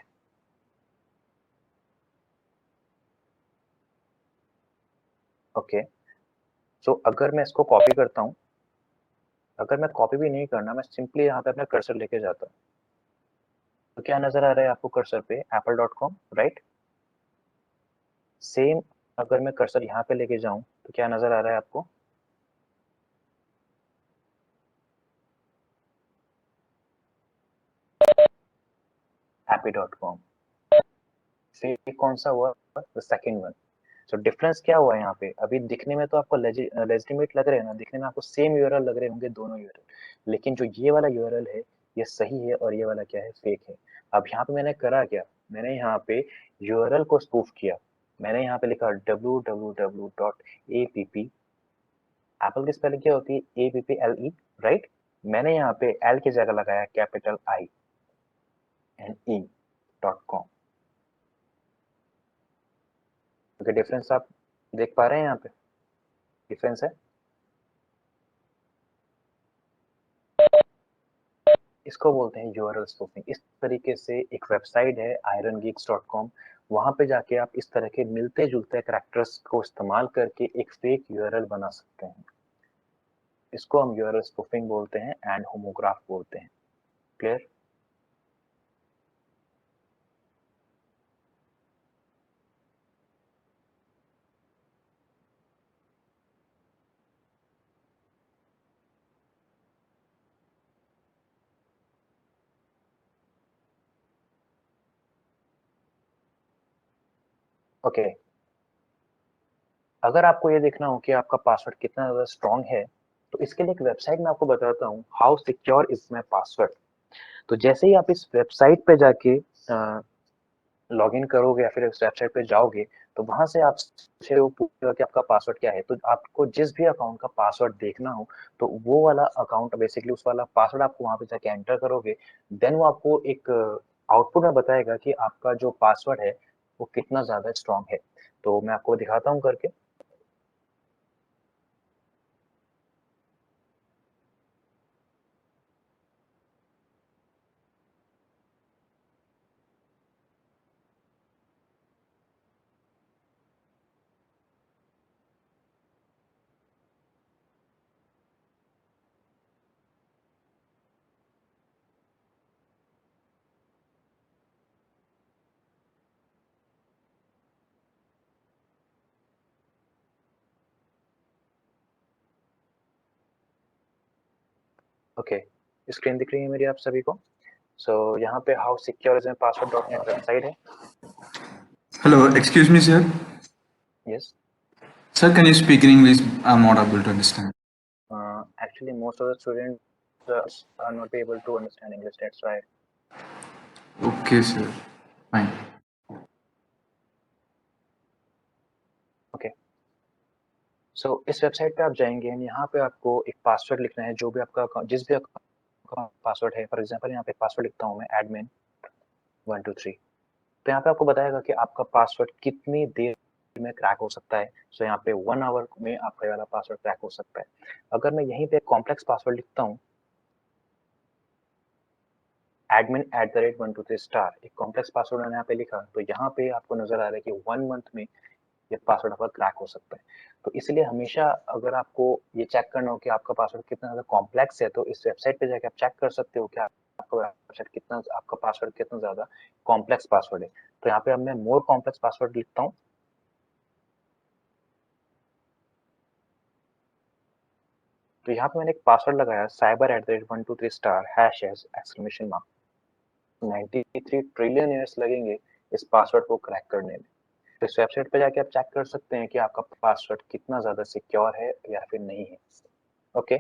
ओके, सो अगर मैं इसको कॉपी करता हूं, अगर मैं कॉपी भी नहीं करना, मैं सिंपली यहाँ पे अपना कर्सर लेके जाता हूँ, तो क्या नजर आ रहा है आपको कर्सर पे? apple.com, right? सेम अगर मैं कर्सर यहाँ पे लेके जाऊं तो क्या नजर आ रहा है आपको? happy.com। फिर कौन सा हुआ? The second one. So difference क्या हुआ यहाँ पे? अभी दिखने में तो आपको लेजिटिमेट लग रहे हैं ना, दिखने में आपको सेम यूआरएल लग रहे होंगे दोनों यूआरएल, लेकिन जो ये वाला यूआरएल है ये सही है और ये वाला क्या है? फेक है। अब यहाँ पे मैंने करा क्या, मैंने यहाँ पे यूआरएल को स्पूफ किया। मैंने यहाँ पे लिखा www.app, एप्पल की स्पेलिंग क्या होती है? APPLE, right? मैंने यहाँ पे एल की जगह लगाया कैपिटल INE.com। क्योंकि डिफरेंस आप देख पा रहे हैं, यहाँ पे डिफरेंस है। इसको बोलते हैं यूआरएल स्पूफिंग। इस तरीके से एक वेबसाइट है irongeeks.com, वहां पे जाके आप इस तरह के मिलते जुलते कैरेक्टर्स को इस्तेमाल करके एक फेक यूआरएल बना सकते हैं। इसको हम यूआरएल स्पूफिंग बोलते हैं एंड होमोग्राफ बोलते हैं। क्लियर? ओके, अगर आपको ये देखना हो कि आपका पासवर्ड कितना ज्यादा स्ट्रांग है, तो इसके लिए एक वेबसाइट मैं आपको बताता हूँ, how secure is my password. तो जैसे ही आप इस वेबसाइट पे जाके लॉग इन करोगे या फिर इस वेबसाइट पे जाओगे, तो वहां से आपसे वो पूछेगा कि आपका पासवर्ड क्या है। तो आपको जिस भी अकाउंट का पासवर्ड देखना हो, तो वो वाला अकाउंट बेसिकली उस वाला पासवर्ड आपको वहां पे जाके एंटर करोगे, देन वो आपको एक आउटपुट में बताएगा कि आपका जो पासवर्ड है वो कितना ज्यादा स्ट्रांग है। तो मैं आपको दिखाता हूँ करके। ओके, स्क्रीन दिख रही है मेरी आप सभी को? सो यहाँ पे how secure is my password dot net website है। Hello, excuse me, sir. Yes, Sir, can you speak in English? I'm not able to understand. actually most of the students are not able to understand English, that's why. Okay, sir. Fine. Okay, so इस website पे आप जाएंगे, यहाँ पे आपको एक password लिखना है, जो भी आपका जिस भी आपका पासवर्ड है। फॉर एग्जांपल यहाँ पे पासवर्ड लिखता हूँ मैं, admin123। तो यहाँ पे आपको बताएगा कि आपका पासवर्ड कितनी देर में क्रैक हो सकता है। सो यहाँ पे 1 आवर में आपका वाला पासवर्ड क्रैक हो सकता है। अगर मैं यहीं पे कॉम्प्लेक्स पासवर्ड लिखता हूँ, admin@123 स्टार, एक कॉम्प्लेक्स पासवर्ड मैंने यहाँ पे लिखा, तो यहाँ पे आपको नजर आ रहा है कि 1 मंथ में ये पासवर्ड आपका क्रैक हो सकता है। तो इसलिए हमेशा अगर आपको ये चेक करना हो कि आपका पासवर्ड कितना ज़्यादा कॉम्प्लेक्स है, तो इस वेबसाइट पे जाके आप चेक कर सकते हो कि आपका पासवर्ड कितना ज़्यादा कॉम्प्लेक्स पासवर्ड है। तो यहाँ पे अब मैं मोर कॉम्प्लेक्स पासवर्ड लिखता हूँ। तो यहाँ पे मैंने एक पासवर्ड लगाया, cyber@123 star hash exclamation mark. 93 trillion years लगेंगे इस पासवर्ड को क्रैक करने में। तो इस वेबसाइट पे जाके आप चेक कर सकते हैं कि आपका पासवर्ड कितना ज़्यादा सिक्योर है या फिर नहीं है। Okay,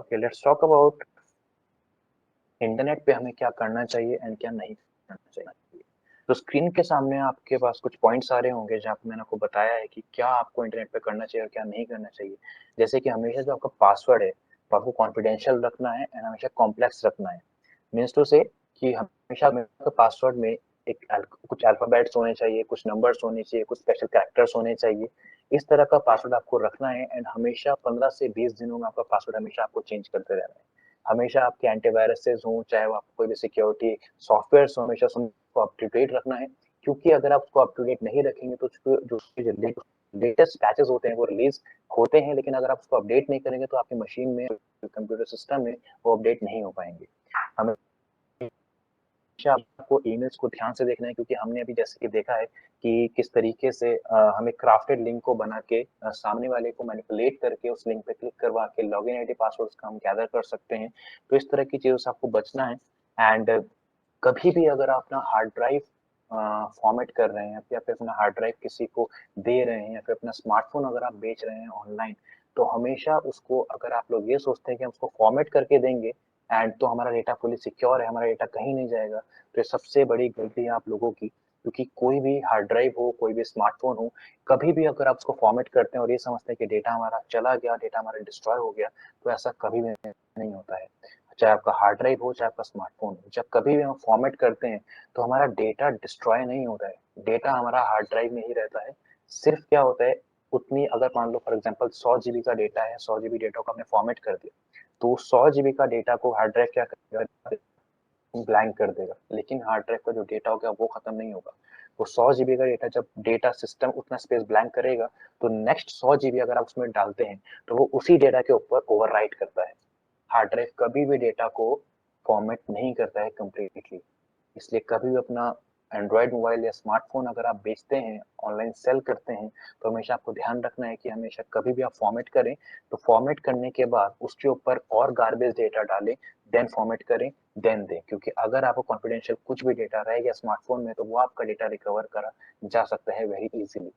okay, let's talk about internet पे हमें क्या करना चाहिए एंड क्या नहीं करना चाहिए। तो स्क्रीन के सामने आपके पास कुछ पॉइंट्स आ रहे होंगे जहाँ पे मैंने आपको बताया है कि क्या आपको इंटरनेट पे करना चाहिए और क्या नहीं करना चाहिए। जैसे कि हमेशा जो आपका पासवर्ड है वो आपको कॉन्फिडेंशियल रखना है एंड हमेशा कॉम्प्लेक्स रखना है। मीन्स टू से कि हमेशा पासवर्ड में कुछ अल्फाबेट्स होने चाहिए, कुछ नंबर्स होने चाहिए, कुछ स्पेशल कैरेक्टर्स होने चाहिए। इस तरह का पासवर्ड आपको रखना है एंड हमेशा 15 से 20 दिनों में आपका पासवर्ड हमेशा आपको चेंज करते रहना है। हमेशा आपके एंटीवायरसेस हों, चाहे वो आपको कोई भी सिक्योरिटी सॉफ्टवेयर हो, हमेशा उनको अप टू डेट रखना है। क्योंकि अगर आप उसको अप टू डेट नहीं रखेंगे तो जो लेटेस्ट पैचेस होते हैं वो रिलीज होते हैं, लेकिन अगर आप उसको अपडेट नहीं करेंगे तो आपकी मशीन में, कंप्यूटर सिस्टम में वो अपडेट नहीं हो पाएंगे। हमें आपको ईमेल्स को ध्यान से देखना है, क्योंकि हमने अभी जैसे कि देखा है कि किस तरीके से हमें क्राफ्टेड लिंक को बना के सामने वाले को मैनिपुलेट करके उस लिंक पे क्लिक करवा के लॉगिन आईडी पासवर्ड्स का हम गैदर कर सकते हैं। तो इस तरह की चीजों से आपको बचना है। एंड कभी भी अगर आप अपना हार्ड ड्राइव फॉर्मेट कर रहे हैं या फिर अपना हार्ड ड्राइव किसी को दे रहे हैं या फिर अपना स्मार्टफोन अगर आप बेच रहे हैं ऑनलाइन, तो हमेशा उसको, अगर आप लोग ये सोचते हैं कि हम उसको फॉर्मेट करके देंगे एंड तो हमारा डेटा फुली सिक्योर है, हमारा डेटा कहीं नहीं जाएगा, तो ये सबसे बड़ी गलती है आप लोगों की। क्योंकि कोई भी हार्ड ड्राइव हो, कोई भी स्मार्टफोन हो, कभी भी अगर आप उसको फॉर्मेट करते हैं और ये समझते हैं कि डेटा हमारा चला गया, डेटा हमारा डिस्ट्रॉय हो गया, तो ऐसा कभी भी नहीं होता है। चाहे आपका हार्ड ड्राइव हो, चाहे आपका स्मार्टफोन हो, जब कभी भी हम फॉर्मेट करते हैं तो हमारा डेटा डिस्ट्रॉय नहीं होता है, डेटा हमारा हार्ड ड्राइव में ही रहता है। सिर्फ क्या होता है, उतनी, अगर मान लो फॉर एग्जांपल 100 जीबी का डेटा है, 100 जीबी डेटा को आपने फॉर्मेट कर दिया, तो 100 जीबी का डेटा को हार्ड ड्राइव क्या करेगा, ब्लैंक कर देगा, लेकिन हार्ड ड्राइव का जो डेटा होगा वो खत्म नहीं होगा। वो 100 जीबी का डेटा, जब डेटा सिस्टम उतना स्पेस ब्लैंक करेगा तो नेक्स्ट 100 जीबी अगर आप उसमें डालते हैं तो वो उसी डेटा के ऊपर ओवरराइट करता है। हार्ड ड्राइव कभी भी डेटा को फॉर्मेट नहीं करता है कंप्लीटली। इसलिए कभी भी अपना एंड्रॉयड मोबाइल या स्मार्टफोन अगर आप बेचते हैं, ऑनलाइन सेल करते हैं, तो हमेशा आपको ध्यान रखना है कि हमेशा कभी भी आप फॉर्मेट करें तो फॉर्मेट करने के बाद उसके ऊपर और गार्बेज डेटा डालें, देन फॉर्मेट करें, देन दें। क्योंकि अगर आपको कॉन्फिडेंशियल कुछ भी डेटा रह गया स्मार्टफोन में तो वो आपका डेटा रिकवर करा जा सकता है वेरी इजीली।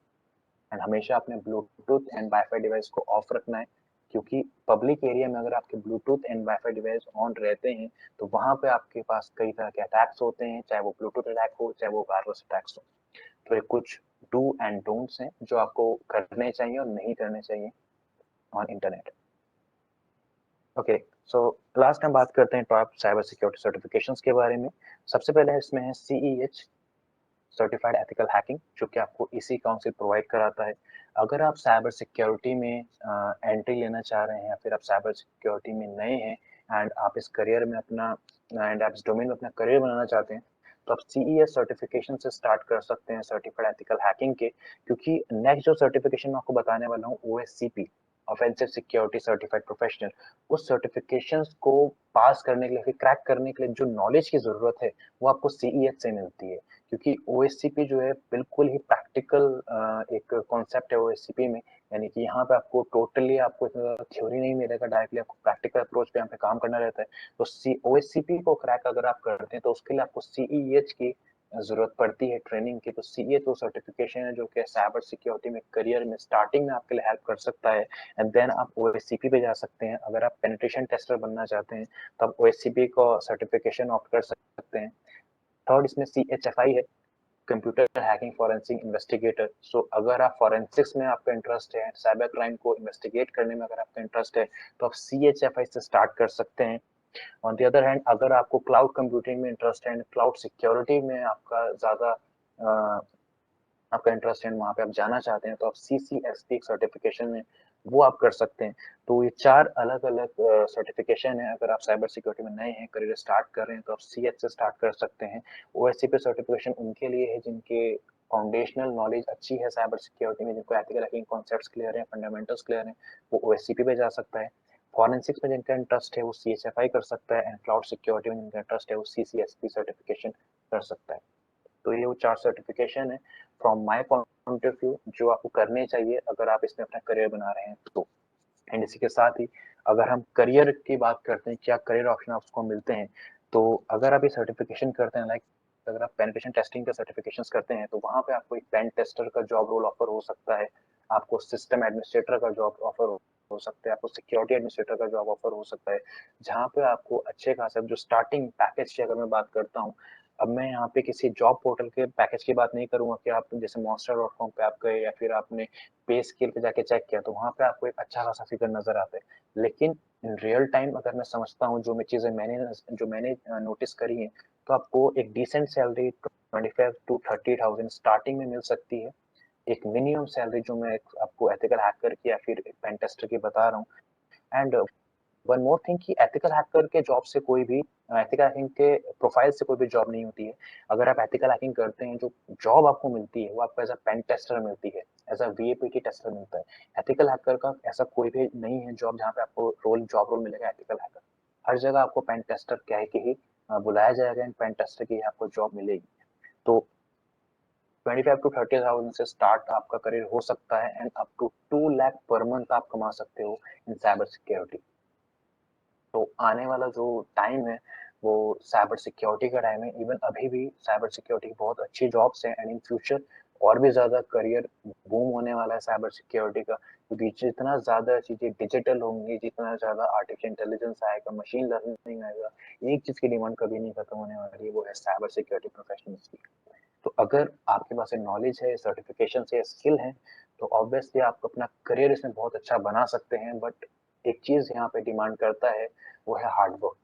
एंड हमेशा अपने ब्लूटूथ एंड वाईफाई डिवाइस को ऑफ रखना है, क्योंकि पब्लिक एरिया में अगर आपके Bluetooth and wifi device on रहते हैं तो वहां पे आपके पास कई तरह के अटैक्स होते हैं, चाहे वो ब्लूटूथ अटैक हो, चाहे वो वायरलेस अटैक्स हो। तो ये कुछ डू एंड डोंट्स हैं जो आपको करने चाहिए और नहीं करने चाहिए on internet. Okay, so last हम बात करते हैं टॉप साइबर सिक्योरिटी सर्टिफिकेशंस के बारे में। सबसे पहले इसमें है CEH, सर्टिफाइड एथिकल हैकिंग, जो कि आपको इसी काउंसिल प्रोवाइड कराता है। अगर आप साइबर सिक्योरिटी में एंट्री लेना चाह रहे हैं या फिर आप साइबर सिक्योरिटी में नए हैं एंड आप इस करियर में अपना एंड आप इस डोमेन में अपना करियर बनाना चाहते हैं, तो आप CES सर्टिफिकेशन से स्टार्ट कर सकते हैं, सर्टिफाइड एथिकल हैकिंग के। क्योंकि नेक्स्ट जो सर्टिफिकेशन मैं आपको बताने वाला हूँ OSCP, offensive security certified professional, उस सर्टिफिकेशंस को पास करने के लिए, फिर क्रैक करने के लिए जो नॉलेज की जरूरत है वो आपको CEH से मिलती है। क्योंकि OSCP जो है बिल्कुल ही प्रैक्टिकल एक कॉन्सेप्ट है OSCP में, यानी कि यहाँ पे आपको टोटली आपको थ्योरी नहीं मिलेगा, डायरेक्टली आपको प्रैक्टिकल अप्रोच पे यहाँ पे काम करना रहता है। तो OSCP को क्रैक अगर आप करते हैं तो उसके लिए आपको CEH की जरूरत पड़ती है ट्रेनिंग की। तो CEH वो सर्टिफिकेशन है जो कि साइबर सिक्योरिटी में करियर में स्टार्टिंग में आपके लिए हेल्प कर सकता है। एंड देन आप OSCP पे जा सकते हैं। अगर आप पेनिट्रेशन टेस्टर बनना चाहते हैं तो आप OSCP को सर्टिफिकेशन ऑप्ट कर सकते हैं। थर्ड इसमें CHFI है, कंप्यूटर हैकिंग फॉरेंसिक इन्वेस्टिगेटर। सो अगर आप फॉरेंसिक्स में आपका इंटरेस्ट है, साइबर क्राइम को इन्वेस्टिगेट करने में अगर आपका इंटरेस्ट है, तो आप CHFI से स्टार्ट कर सकते हैं। ऑन द अदर हैंड, अगर आपको क्लाउड कंप्यूटिंग में इंटरेस्ट है, क्लाउड सिक्योरिटी में आपका ज्यादा आपका इंटरेस्ट है, वहाँ पे आप जाना चाहते हैं, तो आप CCSP सर्टिफिकेशन है वो आप कर सकते हैं। तो ये 4 अलग अलग सर्टिफिकेशन है। अगर आप साइबर सिक्योरिटी में नए हैं, करियर स्टार्ट कर रहे हैं, तो आप CH से स्टार्ट कर सकते हैं। OSCP सर्टिफिकेशन उनके लिए है जिनके फाउंडेशनल नॉलेज अच्छी है साइबर सिक्योरिटी में, जिनको एथिकल हैकिंग कॉन्सेप्ट्स क्लियर है, फंडामेंटल्स क्लियर है, वो OSCP पे जा सकता है। फॉरेंसिक्स में जिनका इंटरेस्ट है वो CHFI कर सकता है, एंड क्लाउड सिक्योरिटी में जिनका इंटरेस्ट है वो CCSP सर्टिफिकेशन कर सकता है। तो ये वो 4 सर्टिफिकेशन है from my point of view जो आपको करने चाहिए अगर आप इसमें अपना करियर बना रहे हैं तो। एंड इसी के साथ ही अगर हम करियर की बात करते हैं, क्या करियर ऑप्शन आपको मिलते हैं, तो अगर आप ये सर्टिफिकेशन करते हैं, लाइक अगर आप पेनिट्रेशन टेस्टिंग का सर्टिफिकेशंस करते हैं, तो वहाँ पे आपको एक पेन टेस्टर का जॉब रोल ऑफर हो सकता है, आपको सिस्टम एडमिनिस्ट्रेटर का जॉब ऑफर हो हो सकता है, आपको सिक्योरिटी एडमिनिस्ट्रेटर का जॉब ऑफर हो सकता है, जहाँ पे आपको अच्छे खासा जो स्टार्टिंग पैकेज की अगर मैं बात करता हूँ, अब मैं यहाँ पे किसी जॉब पोर्टल के पैकेज की बात नहीं करूंगा कि आप जैसे monster.com पे आप गए या फिर आपने पे स्केल पे जाके चेक किया तो वहाँ पे आपको एक अच्छा खासा फिगर नजर आता है। लेकिन इन रियल टाइम अगर मैं समझता हूँ जो मैंने नोटिस करी है, तो आपको एक डिसेंट सैलरी 25 to 30,000 स्टार्टिंग में मिल सकती है। एक मिनिमम सैलरी जो मैं आपको एथिकल हैकर की या फिर पेन टेस्टर की बता रहा हूँ। एंड वन मोर थिंग कि एथिकल हैकर के जॉब से कोई भी एथिकल हैकिंग के प्रोफाइल से कोई भी जॉब नहीं होती है। अगर आप एथिकल हैकिंग करते हैं, जो जॉब आपको मिलती है वो आपको एज अ पेन टेस्टर मिलती है, एज अ वीएपीटी टेस्टर मिलता है। एथिकल हैकर का ऐसा कोई भी नहीं है जॉब जहाँ पे आपको जॉब रोल मिलेगा एथिकल हैकर। हर जगह आपको पेन टेस्टर कह के ही बुलाया जाएगा एंड पेन टेस्टर की आपको जॉब मिलेगी। तो 25 to 30,000 से स्टार्ट आपका करियर हो सकता है and up to 2 lakh per month आप कमा सकते हो इन साइबर सिक्योरिटी। तो आने वाला जो टाइम है वो साइबर सिक्योरिटी का टाइम है। इवन अभी भी साइबर सिक्योरिटी की बहुत अच्छी जॉब्स हैं एंड इन फ्यूचर और भी ज़्यादा करियर बूम होने वाला है साइबर सिक्योरिटी का, क्योंकि जितना ज़्यादा चीज़ें डिजिटल होंगी, जितना ज़्यादा आर्टिफिशियल इंटेलिजेंस आएगा, मशीन लर्निंग आएगा, एक चीज़ की डिमांड कभी नहीं खत्म होने वाली है, वो है साइबर सिक्योरिटी प्रोफेशनल्स की। तो अगर आपके पास नॉलेज है, सर्टिफिकेशन है, स्किल है, तो ऑब्वियसली आप अपना करियर इसमें बहुत अच्छा बना सकते हैं। बट एक चीज़ यहाँ पे डिमांड करता है, वो है हार्ड वर्क।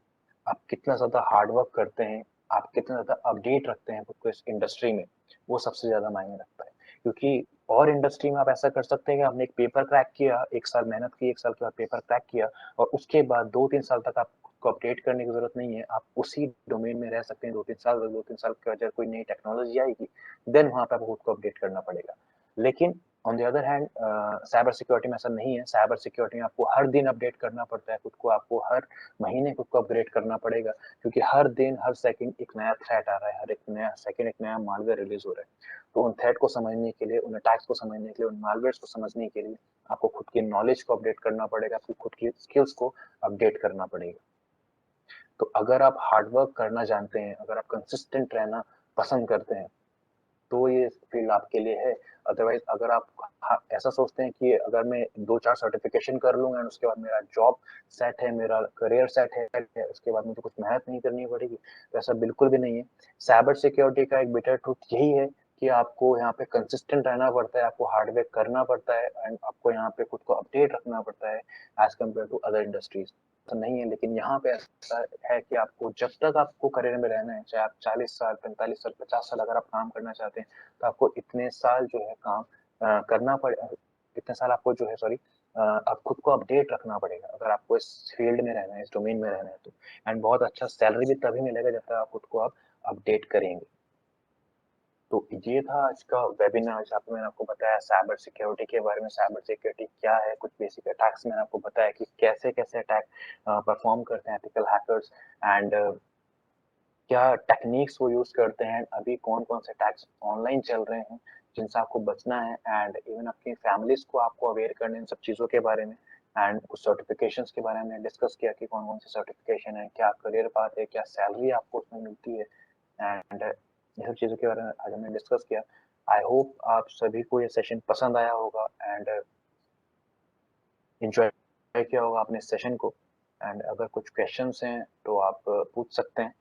आप कितना ज़्यादा हार्ड वर्क करते हैं, आप कितना ज़्यादा अपडेट रखते हैं खुद को इस इंडस्ट्री में, वो सबसे ज़्यादा मायने रखता है। क्योंकि और इंडस्ट्री में आप ऐसा कर सकते हैं कि आपने एक पेपर क्रैक किया, 1 साल मेहनत की, 1 साल के बाद पेपर क्रैक किया और उसके बाद 2-3 साल तक आप को अपडेट करने की ज़रूरत नहीं है। आप उसी डोमेन में रह सकते हैं 2-3 साल, 2-3 साल के बाद जब कोई नई टेक्नोलॉजी आएगी, देन वहाँ पे आपको खुद को अपडेट करना पड़ेगा। लेकिन on the other hand cyber security में ऐसा नहीं है। साइबर सिक्योरिटी में आपको हर दिन अपडेट करना पड़ता है खुद को, आपको हर महीने खुद को अपग्रेड करना पड़ेगा, क्योंकि हर दिन, हर सेकंड एक नया थ्रेट आ रहा है, हर एक नया सेकंड एक नया मालवेयर रिलीज़ हो रहा है। तो उन थ्रेट को समझने के लिए, उन अटैक्स को समझने के लिए, उन मालवेयर्स को समझने के लिए आपको खुद की नॉलेज को अपडेट करना पड़ेगा, आपकी खुद की स्किल्स को अपडेट करना पड़ेगा। तो अगर आप हार्ड वर्क करना जानते हैं, अगर आप कंसिस्टेंट रहना पसंद करते हैं, तो ये फील्ड आपके लिए है। अदरवाइज अगर आप ऐसा सोचते हैं कि अगर मैं 2-4 सर्टिफिकेशन कर लूंगा एंड उसके बाद मेरा जॉब सेट है, मेरा करियर सेट है, उसके बाद मुझे कुछ मेहनत नहीं करनी पड़ेगी, तो ऐसा बिल्कुल भी नहीं है। साइबर सिक्योरिटी का एक बिटर ट्रूथ यही है कि आपको यहाँ पे कंसिस्टेंट रहना पड़ता है, आपको हार्ड वर्क करना पड़ता है एंड आपको यहाँ पे खुद को अपडेट रखना पड़ता है as compare to other industries. तो नहीं है, लेकिन यहाँ पे ऐसा है कि आपको जब तक आपको करियर में रहना है, चाहे आप 40 साल, 45 साल, 50 साल अगर आप काम करना चाहते हैं, तो आपको इतने साल जो है काम करना पड़े, इतने साल आपको जो है सॉरी आप खुद को अपडेट रखना पड़ेगा अगर आपको इस फील्ड में रहना है, इस डोमेन में रहना है तो। एंड बहुत अच्छा सैलरी भी तभी मिलेगा जब तक आप खुद को आप अपडेट करेंगे। तो ये था आज का वेबिनार जहाँ पे मैंने आपको बताया साइबर सिक्योरिटी के बारे में, साइबर सिक्योरिटी क्या है, कुछ बेसिक अटैक्स मैंने आपको बताया कि कैसे कैसे अटैक परफॉर्म करते हैं एथिकल हैकर्स एंड क्या टेक्निक्स वो यूज करते हैं, अभी कौन कौन से अटैक्स ऑनलाइन चल रहे हैं जिनसे आपको बचना है एंड इवन आपकी फैमिलीज को आपको अवेयर करने इन सब चीज़ों के बारे में। एंड कुछ सर्टिफिकेशंस के बारे में डिस्कस किया कि कौन कौन सी सर्टिफिकेशन है, क्या करियर पाथ है, क्या सैलरी आपको उसमें मिलती है एंड ये सब चीज़ों के बारे में आज हमने डिस्कस किया। आई होप आप सभी को ये सेशन पसंद आया होगा एंड एंजॉय किया होगा आपने इस सेशन को। एंड अगर कुछ क्वेश्चंस हैं तो आप पूछ सकते हैं।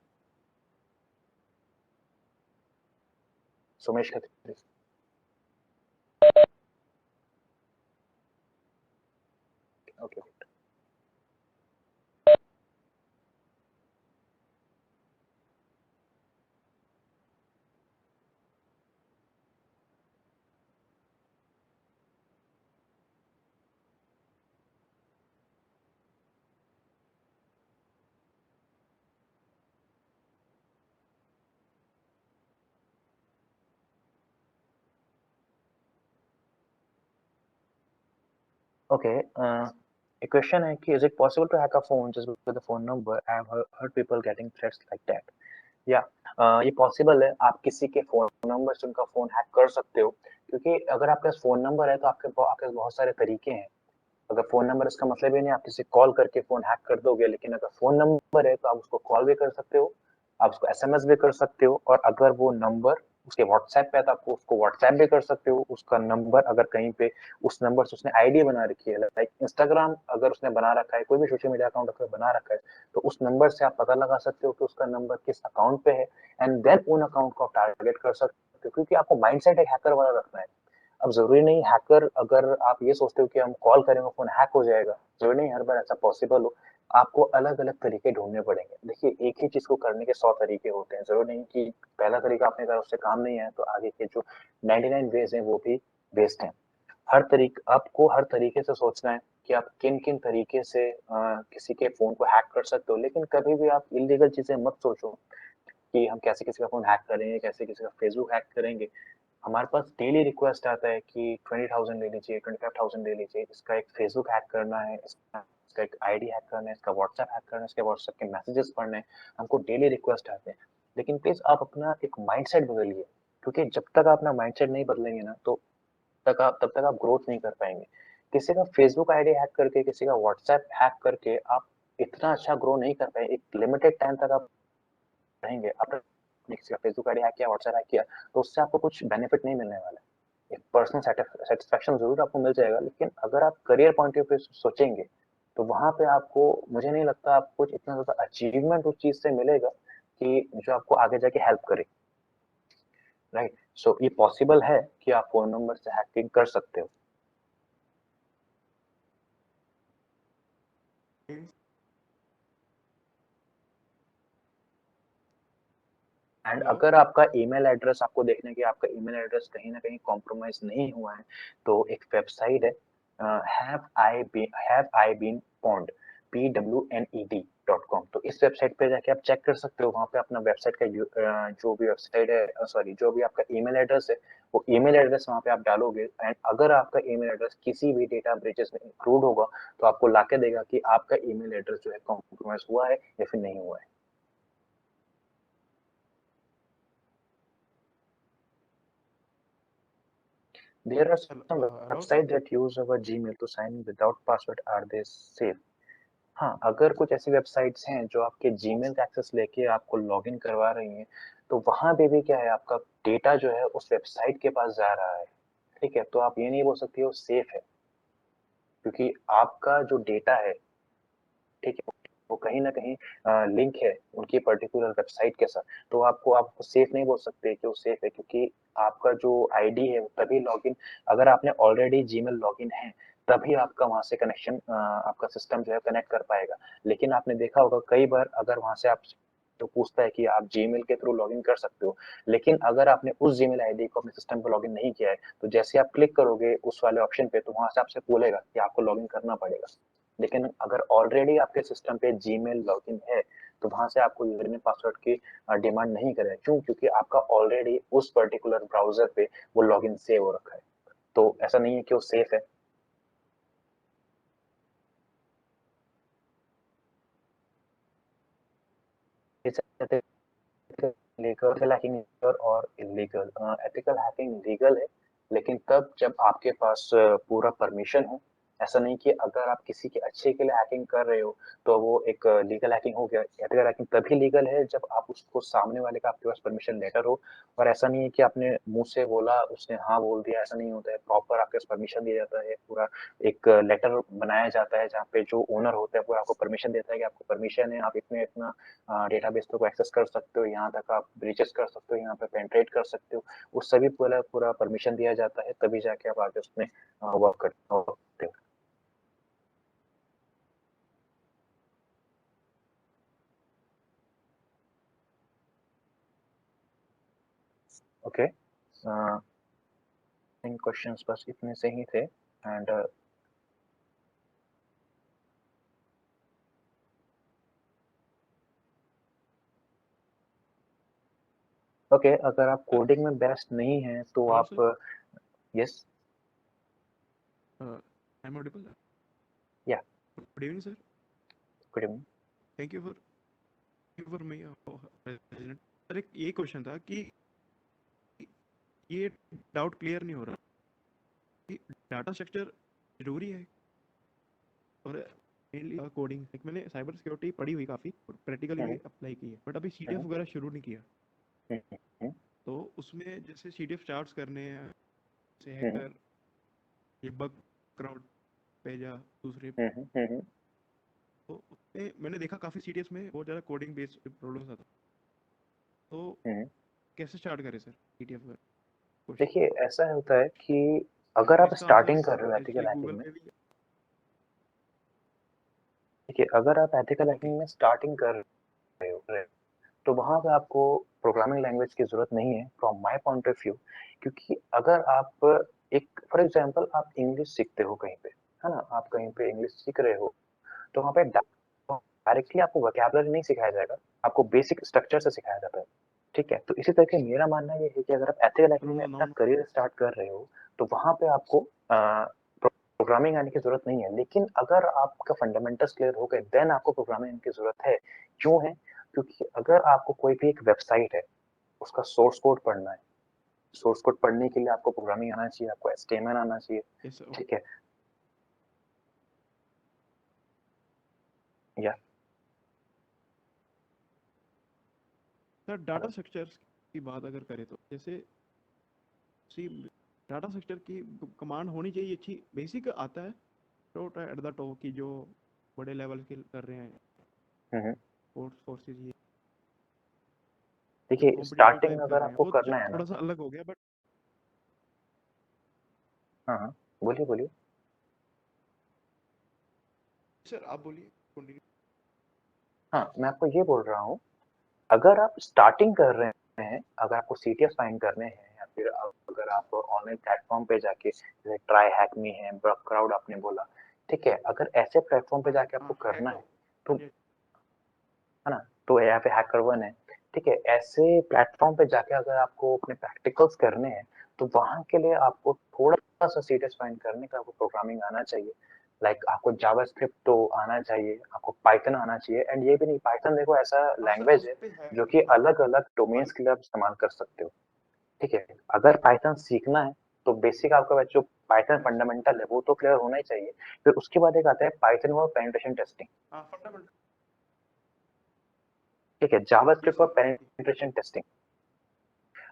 Sumesh Khatri. Okay. Okay, a question है कि is it possible to hack a phone just with a phone number? I have heard people getting threats like that. या ये पॉसिबल है, आप किसी के फोन नंबर से उनका फोन हैक कर सकते हो, क्योंकि अगर आपके पास फोन नंबर है तो आपके पास बहुत सारे तरीके हैं। अगर फोन नंबर इसका मतलब ही नहीं आप किसी कॉल करके फोन हैक कर दोगे, लेकिन अगर फोन नंबर है तो आप उसको कॉल भी कर सकते हो, आप उसको एसएमएस भी कर सकते हो, और अगर वो नंबर उसके व्हाट्सएप पे है तो आपको उसको व्हाट्सएप भी कर सकते हो, उसका नंबर अगर कहीं पे उस नंबर से उसने आईडी बना रखी है, लाइक इंस्टाग्राम अगर उसने बना रखा है, कोई भी सोशल मीडिया अकाउंट अगर बना रखा है, तो उस नंबर से आप पता लगा सकते हो कि उसका नंबर किस अकाउंट पे है, एंड देन उन अकाउंट को आप टारगेट कर सकते हो, क्योंकि आपको माइंडसेट एक हैकर वाला रखना है। अब जरूरी नहीं हैकर, अगर आप ये सोचते हो कि हम कॉल करेंगे फोन हैक हो जाएगा, जरूरी नहीं हर बार ऐसा पॉसिबल हो। आपको अलग अलग तरीके ढूंढने पड़ेंगे। देखिए एक ही चीज को करने के 100 तरीके होते हैं, जरूरी नहीं कि पहला तरीका आपने कहा उससे काम नहीं आया तो आगे के जो 99 वेज हैं वो भी वेस्ट हैं। आपको हर तरीके से सोचना है कि आप किन किन तरीके से किसी के फोन को हैक कर सकते हो, लेकिन कभी भी आप इलीगल चीजें मत सोचो कि हम कैसे किसी का फोन हैक करेंगे, कैसे किसी का फेसबुक हैक करेंगे। हमारे पास डेली रिक्वेस्ट आता है कि 20,000 ले लीजिए, 25,000 ले लीजिए, इसका एक फेसबुक हैक करना है, इसका एक आईडी हैक करना है, इसका व्हाट्सएप हैक करना है, इसके व्हाट्सएप के मैसेजेस पढ़ने हैं। हमको डेली रिक्वेस्ट आते हैं, लेकिन प्लीज आप अपना एक माइंडसेट बदलिए, क्योंकि जब तक आप अपना माइंडसेट नहीं बदलेंगे ना तो तब तक आप ग्रोथ नहीं कर पाएंगे। किसी का फेसबुक आईडी हैक करके, किसी का व्हाट्सएप हैक करके आप इतना अच्छा ग्रो नहीं कर पाएंगे। एक लिमिटेड टाइम तक आप रहेंगे। आपने किसी का फेसबुक आईडी हैक किया, व्हाट्सएप हैक किया, तो उससे आपको कुछ बेनिफिट नहीं मिलने वाला है। एक पर्सनल सेटिस्फेक्शन जरूर आपको मिल जाएगा, लेकिन अगर आप करियर पॉइंट ऑफ व्यू से सोचेंगे तो वहां पे आपको, मुझे नहीं लगता आपको कुछ इतना ज्यादा अचीवमेंट उस चीज से मिलेगा कि जो आपको आगे जाके हेल्प करे। राइट, सो ये पॉसिबल है कि आप फोन नंबर से हैकिंग कर सकते हो। And hello. अगर आपका ईमेल एड्रेस, आपको देखना है कि आपका ईमेल एड्रेस कहीं ना कहीं कॉम्प्रोमाइज नहीं हुआ है, तो एक वेबसाइट है have I been pwned.com। तो इस वेबसाइट पे जाके आप चेक कर सकते हो, वहां पे अपना वेबसाइट का जो भी वेबसाइट है, सॉरी, जो भी आपका ईमेल एड्रेस है, वो ईमेल एड्रेस वहां पे आप डालोगे, एंड अगर आपका ईमेल एड्रेस किसी भी डेटा ब्रीचेस में इंक्लूड होगा तो आपको लाके देगा कि आपका ईमेल एड्रेस जो है कॉम्प्रोमाइज हुआ है या फिर नहीं हुआ है। There are hello. some hello sir. websites that use our Gmail to sign in without password. Are they safe? हाँ, अगर कुछ ऐसी वेबसाइट्स हैं जो आपके जीमेल का एक्सेस लेके आपको लॉगिन करवा रही हैं, तो वहां पे भी क्या है, आपका डेटा जो है उस वेबसाइट के पास जा रहा है। ठीक है, तो आप ये नहीं बोल सकते हो सेफ है, क्योंकि आपका जो डेटा है, ठीक है, वो कहीं ना कहीं लिंक है उनकी पर्टिकुलर वेबसाइट के साथ। तो आपको सेफ नहीं बोल सकते कि वो सेफ है, क्योंकि आपका जो आईडी है वो तभी लॉगिन, अगर आपने ऑलरेडी जीमेल लॉगिन है तभी आपका वहां से कनेक्शन, आपका सिस्टम जो है कनेक्ट कर पाएगा। लेकिन आपने देखा होगा कई बार अगर वहां से आप तो पूछता है कि आप जीमेल के थ्रू लॉगिन कर सकते हो, लेकिन अगर आपने उस जीमेल आईडी को अपने सिस्टम पर लॉगिन नहीं किया है, तो जैसे आप क्लिक करोगे उस वाले ऑप्शन पे तो वहां से आपसे बोलेगा कि आपको लॉगिन करना पड़ेगा। लेकिन अगर ऑलरेडी आपके सिस्टम पे जीमेल लॉगिन है तो वहां से आपको यूजरनेम पासवर्ड की डिमांड नहीं करेगा। क्यों? क्योंकि आपका ऑलरेडी उस पर्टिकुलर ब्राउजर पे वो लॉगिन सेव हो रखा है। तो ऐसा नहीं है कि वो सेफ है। लीगल हैकिंग और इलीगल, एथिकल हैकिंग लीगल है, लेकिन तब जब आपके पास पूरा परमिशन हो। ऐसा नहीं कि अगर आप किसी के अच्छे के लिए हैकिंग कर रहे हो तो वो एक लीगल हैकिंग हो गया। एथिकल हैकिंग तभी लीगल है जब आप उसको, सामने वाले का आपके पास परमिशन लेटर हो। और ऐसा नहीं है कि आपने मुंह से बोला उसने हाँ बोल दिया, ऐसा नहीं होता है। प्रॉपर आपके पास परमिशन दिया जाता है, पूरा एक लेटर बनाया जाता है जहाँ पे जो ओनर होता है वो आपको परमिशन देता है कि आपको परमिशन है, आप इतने इतना डेटाबेस को एक्सेस कर सकते हो, यहाँ तक आप ब्रीचेस कर सकते हो, यहाँ पे पेनिट्रेट कर सकते हो। वो सभी पूरा पूरा परमिशन दिया जाता है, तभी जाके आप आगे उसमें वर्क करते हो। ओके, इन क्वेश्चंस बस इतने से ही थे। एंड ओके, अगर आप सर। कोडिंग में बेस्ट नहीं है तो हेलो आप, sir. Yes, I am audible. Yeah, good evening sir. Good evening. Thank you for me present. Sir एक ये क्वेश्चन था कि ये डाउट क्लियर नहीं हो रहा कि डाटा स्ट्रक्चर जरूरी है और मेनली कोडिंग। लाइक मैंने साइबर सिक्योरिटी पढ़ी हुई काफ़ी, प्रैक्टिकली भी अप्लाई की है, बट अभी CTF वगैरह शुरू नहीं किया। तो उसमें जैसे CTF चार्ट्स करने हैं, जैसे हम्म, हैकर ये बग क्राउड पे या दूसरे, हम्म। तो उसमें मैंने देखा काफ़ी CTF में बहुत ज़्यादा कोडिंग बेस्ड प्रॉब्लम्स आता, तो हम्म। कैसे स्टार्ट करें सर CTF का क्वेश्चन? देखिए ऐसा होता है कि अगर और आप इसका आंसर स्टार्टिंग कर रहे हो एथिकल एक्चुअली हैकिंग गूगल में, पे भी देखिए अगर आप एथिकल ओके। हैकिंग में स्टार्टिंग कर रहे हो तो वहां पे आपको प्रोग्रामिंग लैंग्वेज की जरूरत नहीं है from my point of view. क्योंकि अगर आप एक फॉर एग्जांपल आप इंग्लिश सीखते हो कहीं पे, है ना, आप कहीं पे इंग्लिश सीख रहे हो, तो वहाँ पे डायरेक्टली आपको वोकैबुलरी नहीं सिखाया जाएगा, आपको बेसिक स्ट्रक्चर से सिखाया जाता है। ठीक है, तो इसी तरह के मेरा मानना ये है कि अगर आप एथिकल हैकिंग फ्रॉम में द अपना नाउन। करियर स्टार्ट कर रहे हो तो वहां पे आपको प्रोग्रामिंग आने की जरूरत नहीं है। लेकिन अगर आपका फंडामेंटल्स क्लियर हो गए देन आपको प्रोग्रामिंग आने की जरूरत है। क्यों है? क्योंकि अगर आपको कोई भी एक वेबसाइट है उसका सोर्स कोड पढ़ना है, सोर्स कोड पढ़ने के लिए आपको प्रोग्रामिंग आना चाहिए, आपको एचटीएमएल आना चाहिए। Yes sir. ठीक है, या सर डाटा स्ट्रक्चर्स की बात अगर करें तो जैसे सी डाटा स्ट्रक्चर की कमांड होनी चाहिए अच्छी, बेसिक आता है तो एट द टॉप की जो बड़े लेवल के कर रहे हैं हम्म, फोर्सेज, ये जो देखिए कॉम्पिटिटिव स्टार्टिंग टाइप कर अगर रहे हैं आपको वो करना है ना, थोड़ा सा अलग हो गया, बट हाँ हाँ, बोलिए बोलिए। सर आप बोलिए, कंटिन्यू। हाँ, मैं आपको ये बोल रहा हूँ, अगर आप स्टार्टिंग कर रहे हैं, अगर आपको सीटीएस फाइंड करने हैं, या फिर अगर आप ऑनलाइन प्लेटफॉर्म पे जाके जैसे ट्राई हैक मी है, क्राउड आपने बोला, ठीक है, अगर ऐसे प्लेटफॉर्म पे जाके आपको हाँ करना हैकर, है तो, है ना, तो या फिर हैकर वन है, ठीक है, ऐसे प्लेटफॉर्म पे जाके अगर आपको अपने प्रैक्टिकल्स करने हैं तो वहां के लिए आपको थोड़ा सा सीटीएस फाइंड करने का आपको प्रोग्रामिंग आना चाहिए। लाइक आपको जावास्क्रिप्ट तो आना चाहिए, आपको पाइथन आना चाहिए। एंड ये भी नहीं, पाइथन देखो ऐसा हाँ सर लैंग्वेज उस है पे है जो कि हाँ। अलग अलग डोमेन्स के लिए आप इस्तेमाल कर सकते हो। ठीक है, अगर पाइथन सीखना है तो बेसिक आपका जो पाइथन फंडामेंटल है वो तो क्लियर होना ही चाहिए। फिर उसके बाद एक आता है पाइथन और पेनिट्रेशन टेस्टिंग। हाँ फंडामेंटल। ठीक है, जी जावास्क्रिप्ट और सर जी। Penetration testing.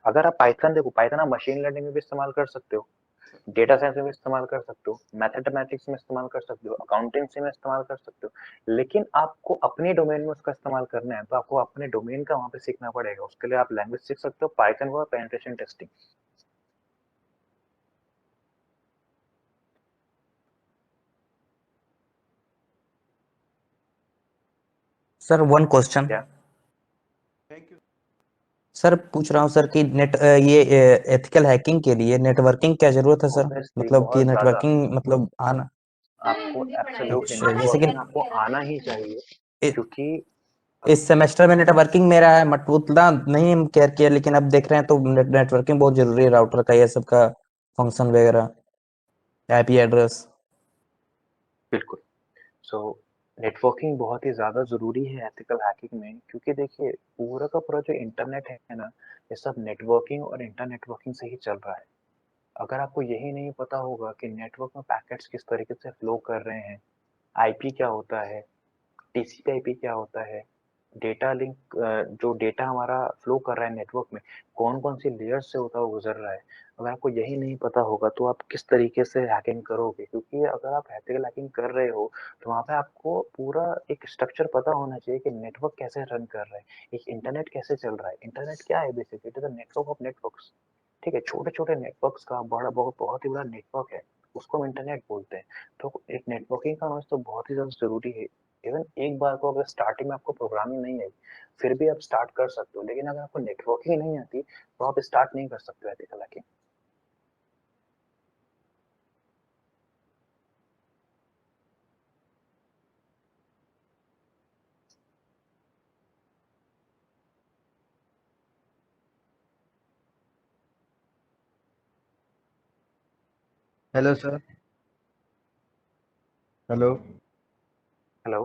अगर आप पाइथन देखो, पाइथन आप मशीन लर्निंग में भी इस्तेमाल कर सकते हो, सर डेटा साइंस में भी इस्तेमाल कर सकते हो, मैथमेटिक्स में इस्तेमाल कर सकते हो, अकाउंटेंसी में इस्तेमाल कर सकते हो। लेकिन आपको अपने डोमेन में उसका इस्तेमाल करना है तो आपको अपने डोमेन का वहां पे सीखना पड़ेगा। उसके लिए आप लैंग्वेज सीख सकते हो, पाइथन और penetration testing. Sir one question. क्या? Thank you. सर पूछ रहा हूँ सर कि ये एथिकल हैकिंग के लिए नेटवर्किंग क्या जरूरत है सर? ऑब्वियसली मतलब कि बहुत ज्यादा, नेटवर्किंग मतलब आना। आपको एब्सोल्युटली अच्छा जैसे कि नेटवर्किंग आपको आना ही चाहिए। इ- क्योंकि इस सेमेस्टर में नेटवर्किंग मेरा है मत उतना नहीं केयर किया, लेकिन अब देख रहे हैं तो नेटवर्किंग बहुत जरूरी है, राउटर का ये सब का फंक्शन वगैरह, आईपी एड्रेस। बिल्कुल, सो नेटवर्किंग बहुत ही ज़्यादा ज़रूरी है एथिकल हैकिंग में। क्योंकि देखिए पूरा का पूरा जो इंटरनेट है ना, ये सब नेटवर्किंग और इंटर नेटवर्किंग से ही चल रहा है। अगर आपको यही नहीं पता होगा कि नेटवर्क में पैकेट्स किस तरीके से फ्लो कर रहे हैं, आईपी क्या होता है, टीसीपी/आईपी क्या होता है, डेटा लिंक, जो डेटा हमारा फ्लो कर रहा है नेटवर्क में, कौन कौन सी लेयर से होता हुआ गुजर रहा है, अगर आपको यही नहीं पता होगा तो आप किस तरीके से हैकिंग करोगे? क्योंकि अगर आप एथिकल हैकिंग कर रहे हो तो वहाँ पे आपको पूरा एक स्ट्रक्चर पता होना चाहिए कि नेटवर्क कैसे रन कर रहा है, एक इंटरनेट कैसे चल रहा है। इंटरनेट क्या है? Basically it is a network of networks. ठीक है, छोटे छोटे नेटवर्क्स का बड़ा बहुत बहुत ही बड़ा नेटवर्क है, उसको हम इंटरनेट बोलते हैं। तो एक नेटवर्किंग का नॉलेज तो बहुत ही ज्यादा जरूरी है। इवन एक बार को अगर स्टार्टिंग में आपको प्रोग्रामिंग नहीं आई फिर भी आप स्टार्ट कर सकते हो, लेकिन अगर आपको नेटवर्किंग नहीं आती तो आप स्टार्ट नहीं कर सकते हो ethical hacking. Hello, sir. Hello. Hello.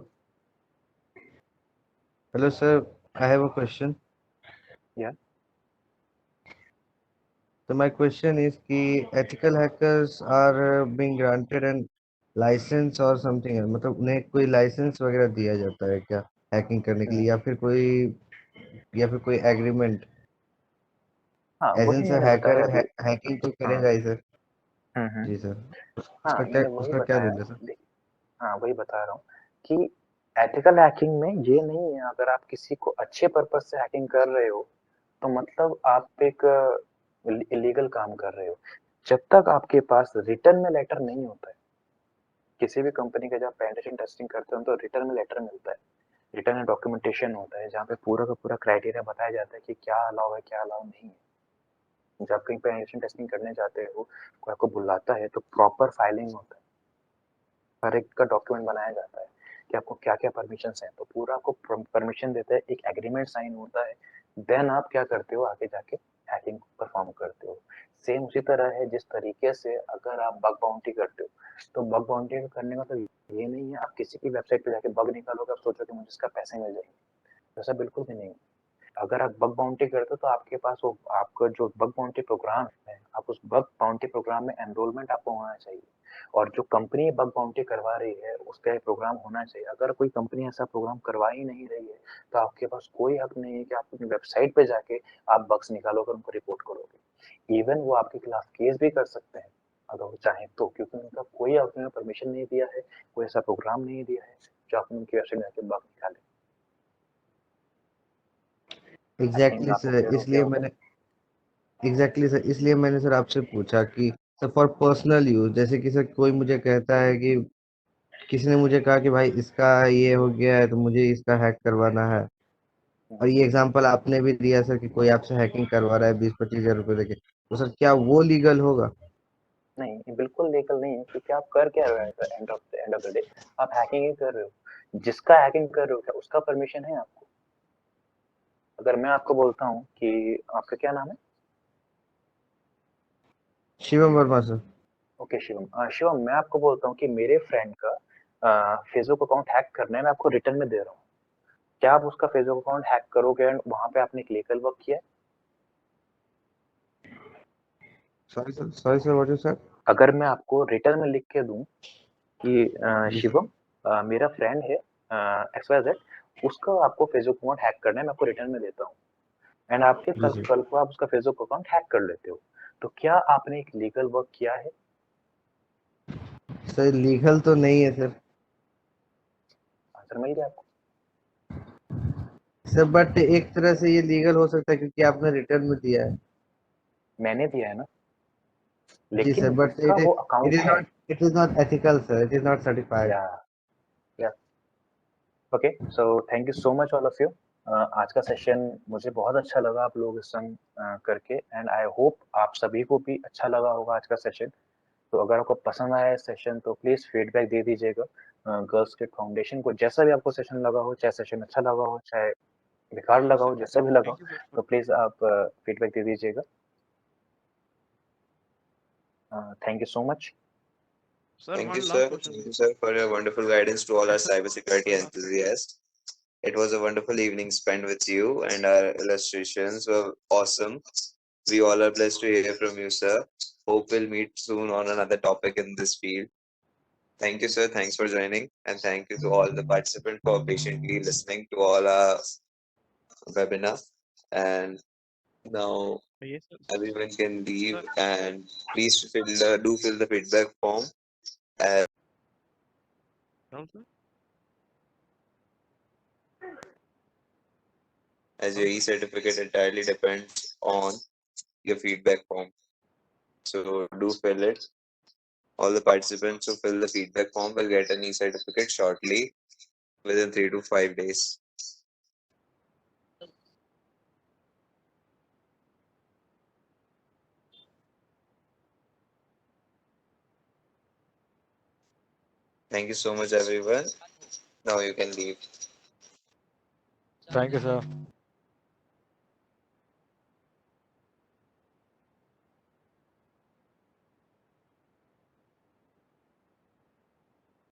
Hello, sir. I have a question. या So my question is कि ethical hackers are being granted an license or something है, मतलब उन्हें कोई लाइसेंस वगैरह दिया जाता है क्या हैकिंग करने के लिए, या फिर कोई एग्रीमेंट? हाँ एज वही इन सर मैंने हैकर बताया अभी। हैकिंग तो हाँ। करेगा ही सर। हम्म। जी सर। हाँ मैंने वही उसका क्या बताया। रूल है सर? हाँ वही बता रहा हूँ कि एथिकल हैकिंग में ये नहीं है, अगर आप किसी को अच्छे पर्पज से हैकिंग कर रहे हो तो मतलब आप एक इलीगल काम कर रहे हो। जब तक आपके पास रिटर्न में लेटर नहीं होता है, किसी भी कंपनी का जब पेनिट्रेशन टेस्टिंग करते हो तो रिटर्न में लेटर मिलता है, रिटर्न में डॉक्यूमेंटेशन होता है जहाँ पे पूरा का पूरा क्राइटेरिया बताया जाता है कि क्या अलाउ है क्या अलाउ नहीं है। जब कहीं पेनिट्रेशन टेस्टिंग करने जाते हो, कोई आपको बुलाता है तो प्रॉपर फाइलिंग होता है, हर एक का डॉक्यूमेंट बनाया जाता है कि आपको क्या क्या परमिशन है, तो पूरा आपको परमिशन देता है, एक एग्रीमेंट साइन होता है, देन आप क्या करते हो आगे जाके हैकिंग परफॉर्म करते हो। सेम उसी तरह है जिस तरीके से अगर आप बग बाउंटी करते हो, तो बग बाउंटी करने का तो ये नहीं है आप किसी की वेबसाइट पे जाके बग निकालोगे आप सोचो कि मुझे इसका पैसे मिल जाएंगे, ऐसा बिल्कुल भी नहीं। अगर आप बग बाउंटी करते हो तो आपके पास वो आपका जो बग बाउंटी प्रोग्राम है, आप उस बग बाउंटी प्रोग्राम में एनरोलमेंट आपको होना चाहिए, और जो कंपनी बग बाउंटी करवा रही है उसका एक प्रोग्राम होना चाहिए। अगर कोई कंपनी ऐसा प्रोग्राम करवा ही नहीं रही है तो आपके पास कोई हक नहीं है कि आप अपनी वेबसाइट पे जाके आप बग्स निकालोगे उनको रिपोर्ट करोगे। इवन वो आपके खिलाफ केस भी कर सकते हैं अगर वो चाहें तो, क्योंकि उनका कोई आपने परमिशन नहीं दिया है, कोई ऐसा प्रोग्राम नहीं दिया है जो आपने उनकी वेबसाइट में जाके बग निकाले। आई थिंक एग्जैक्टली आपको सर, क्लियर हो गया होगा। एग्जैक्टली सर, इसलिए मैंने सर आपसे पूछा कि सर फॉर पर्सनल यूज, जैसे कि सर कोई मुझे कहता है कि किसी ने मुझे कहा कि भाई इसका ये हो गया है तो मुझे इसका हैक करवाना है, और ये एग्जांपल आपने भी दिया सर कि कोई आपसे हैकिंग करवा रहा है 20-25 हजार रुपए देके, तो सर क्या वो लीगल होगा? नहीं ये बिल्कुल लीगल नहीं है, क्योंकि आप कर क्या रहे हो, एंड ऑफ द डे आप हैकिंग ही कर रहे हो। जिसका हैकिंग कर रहे हो क्या उसका परमिशन है आपको? अगर मैं आपको बोलता हूँ कि आपका क्या नाम है? शिवम वर्मा सर। ओके शिवम, शिवम मैं आपको बोलता हूँ कि मेरे फ्रेंड का फेसबुक अकाउंट हैक करना है, मैं आपको रिटर्न में दे रहा हूँ, क्या आप उसका फेसबुक अकाउंट हैक करोगे एंड वहां पे आपने एक लीगल वर्क किया है? Sorry sir, what you sir? अगर मैं आपको रिटर्न में लिख के दूं कि जी सर। शिवम मेरा फ्रेंड है एक्स वाई जेड, उसका आपको फेसबुक अकाउंट हैक करना है, मैं आपको रिटर्न में देता हूँ, एंड आपके जी कल सर। कल को आप उसका फेसबुक अकाउंट हैक कर लेते हो, तो क्या आपने एक लीगल वर्क किया है? सर लीगल तो नहीं है सर। आंसर मिल गया आपको। सर बट एक तरह से ये लीगल हो सकता है क्योंकि आपने रिटर्न में दिया है। मैंने दिया है ना, जी लेकिन सर, बट उसका वो अकाउंट है। It is not ethical sir, it is not certified. या या okay, so thank you so much all of you. आज का सेशन मुझे बहुत अच्छा लगा आप लोगों के संग करके, एंड आई होप आप सभी को भी अच्छा लगा होगा आज का सेशन। तो अगर आपको पसंद आया सेशन तो प्लीज फीडबैक दे दीजिएगा गर्ल्स के फाउंडेशन को, जैसा भी आपको सेशन लगा हो, चाहे सेशन अच्छा लगा हो चाहे बेकार लगा हो, जैसा भी लगा हो, थैंक यू सर। तो प्लीज आप फीडबैक दे दीजिएगा। Thank you so much. Sir Thank you, one last sir. Question. Thank you, sir, for your wonderful guidance to all our sir cybersecurity one last. enthusiasts. It was a wonderful evening spent with you, and our illustrations were awesome. We all are blessed to hear from you, sir. Hope we'll meet soon on another topic in this field. Thank you, sir. Thanks for joining, and thank you to all the participants for patiently listening to all our webinar. And now ये sir. everyone can leave, sir and please fill the feedback form. Rahul sir. As your e-certificate entirely depends on your feedback form. So do fill it. All the participants who fill the feedback form will get an e-certificate shortly within 3 to 5 days. Thank you so much, everyone. Now you can leave. Thank you, sir.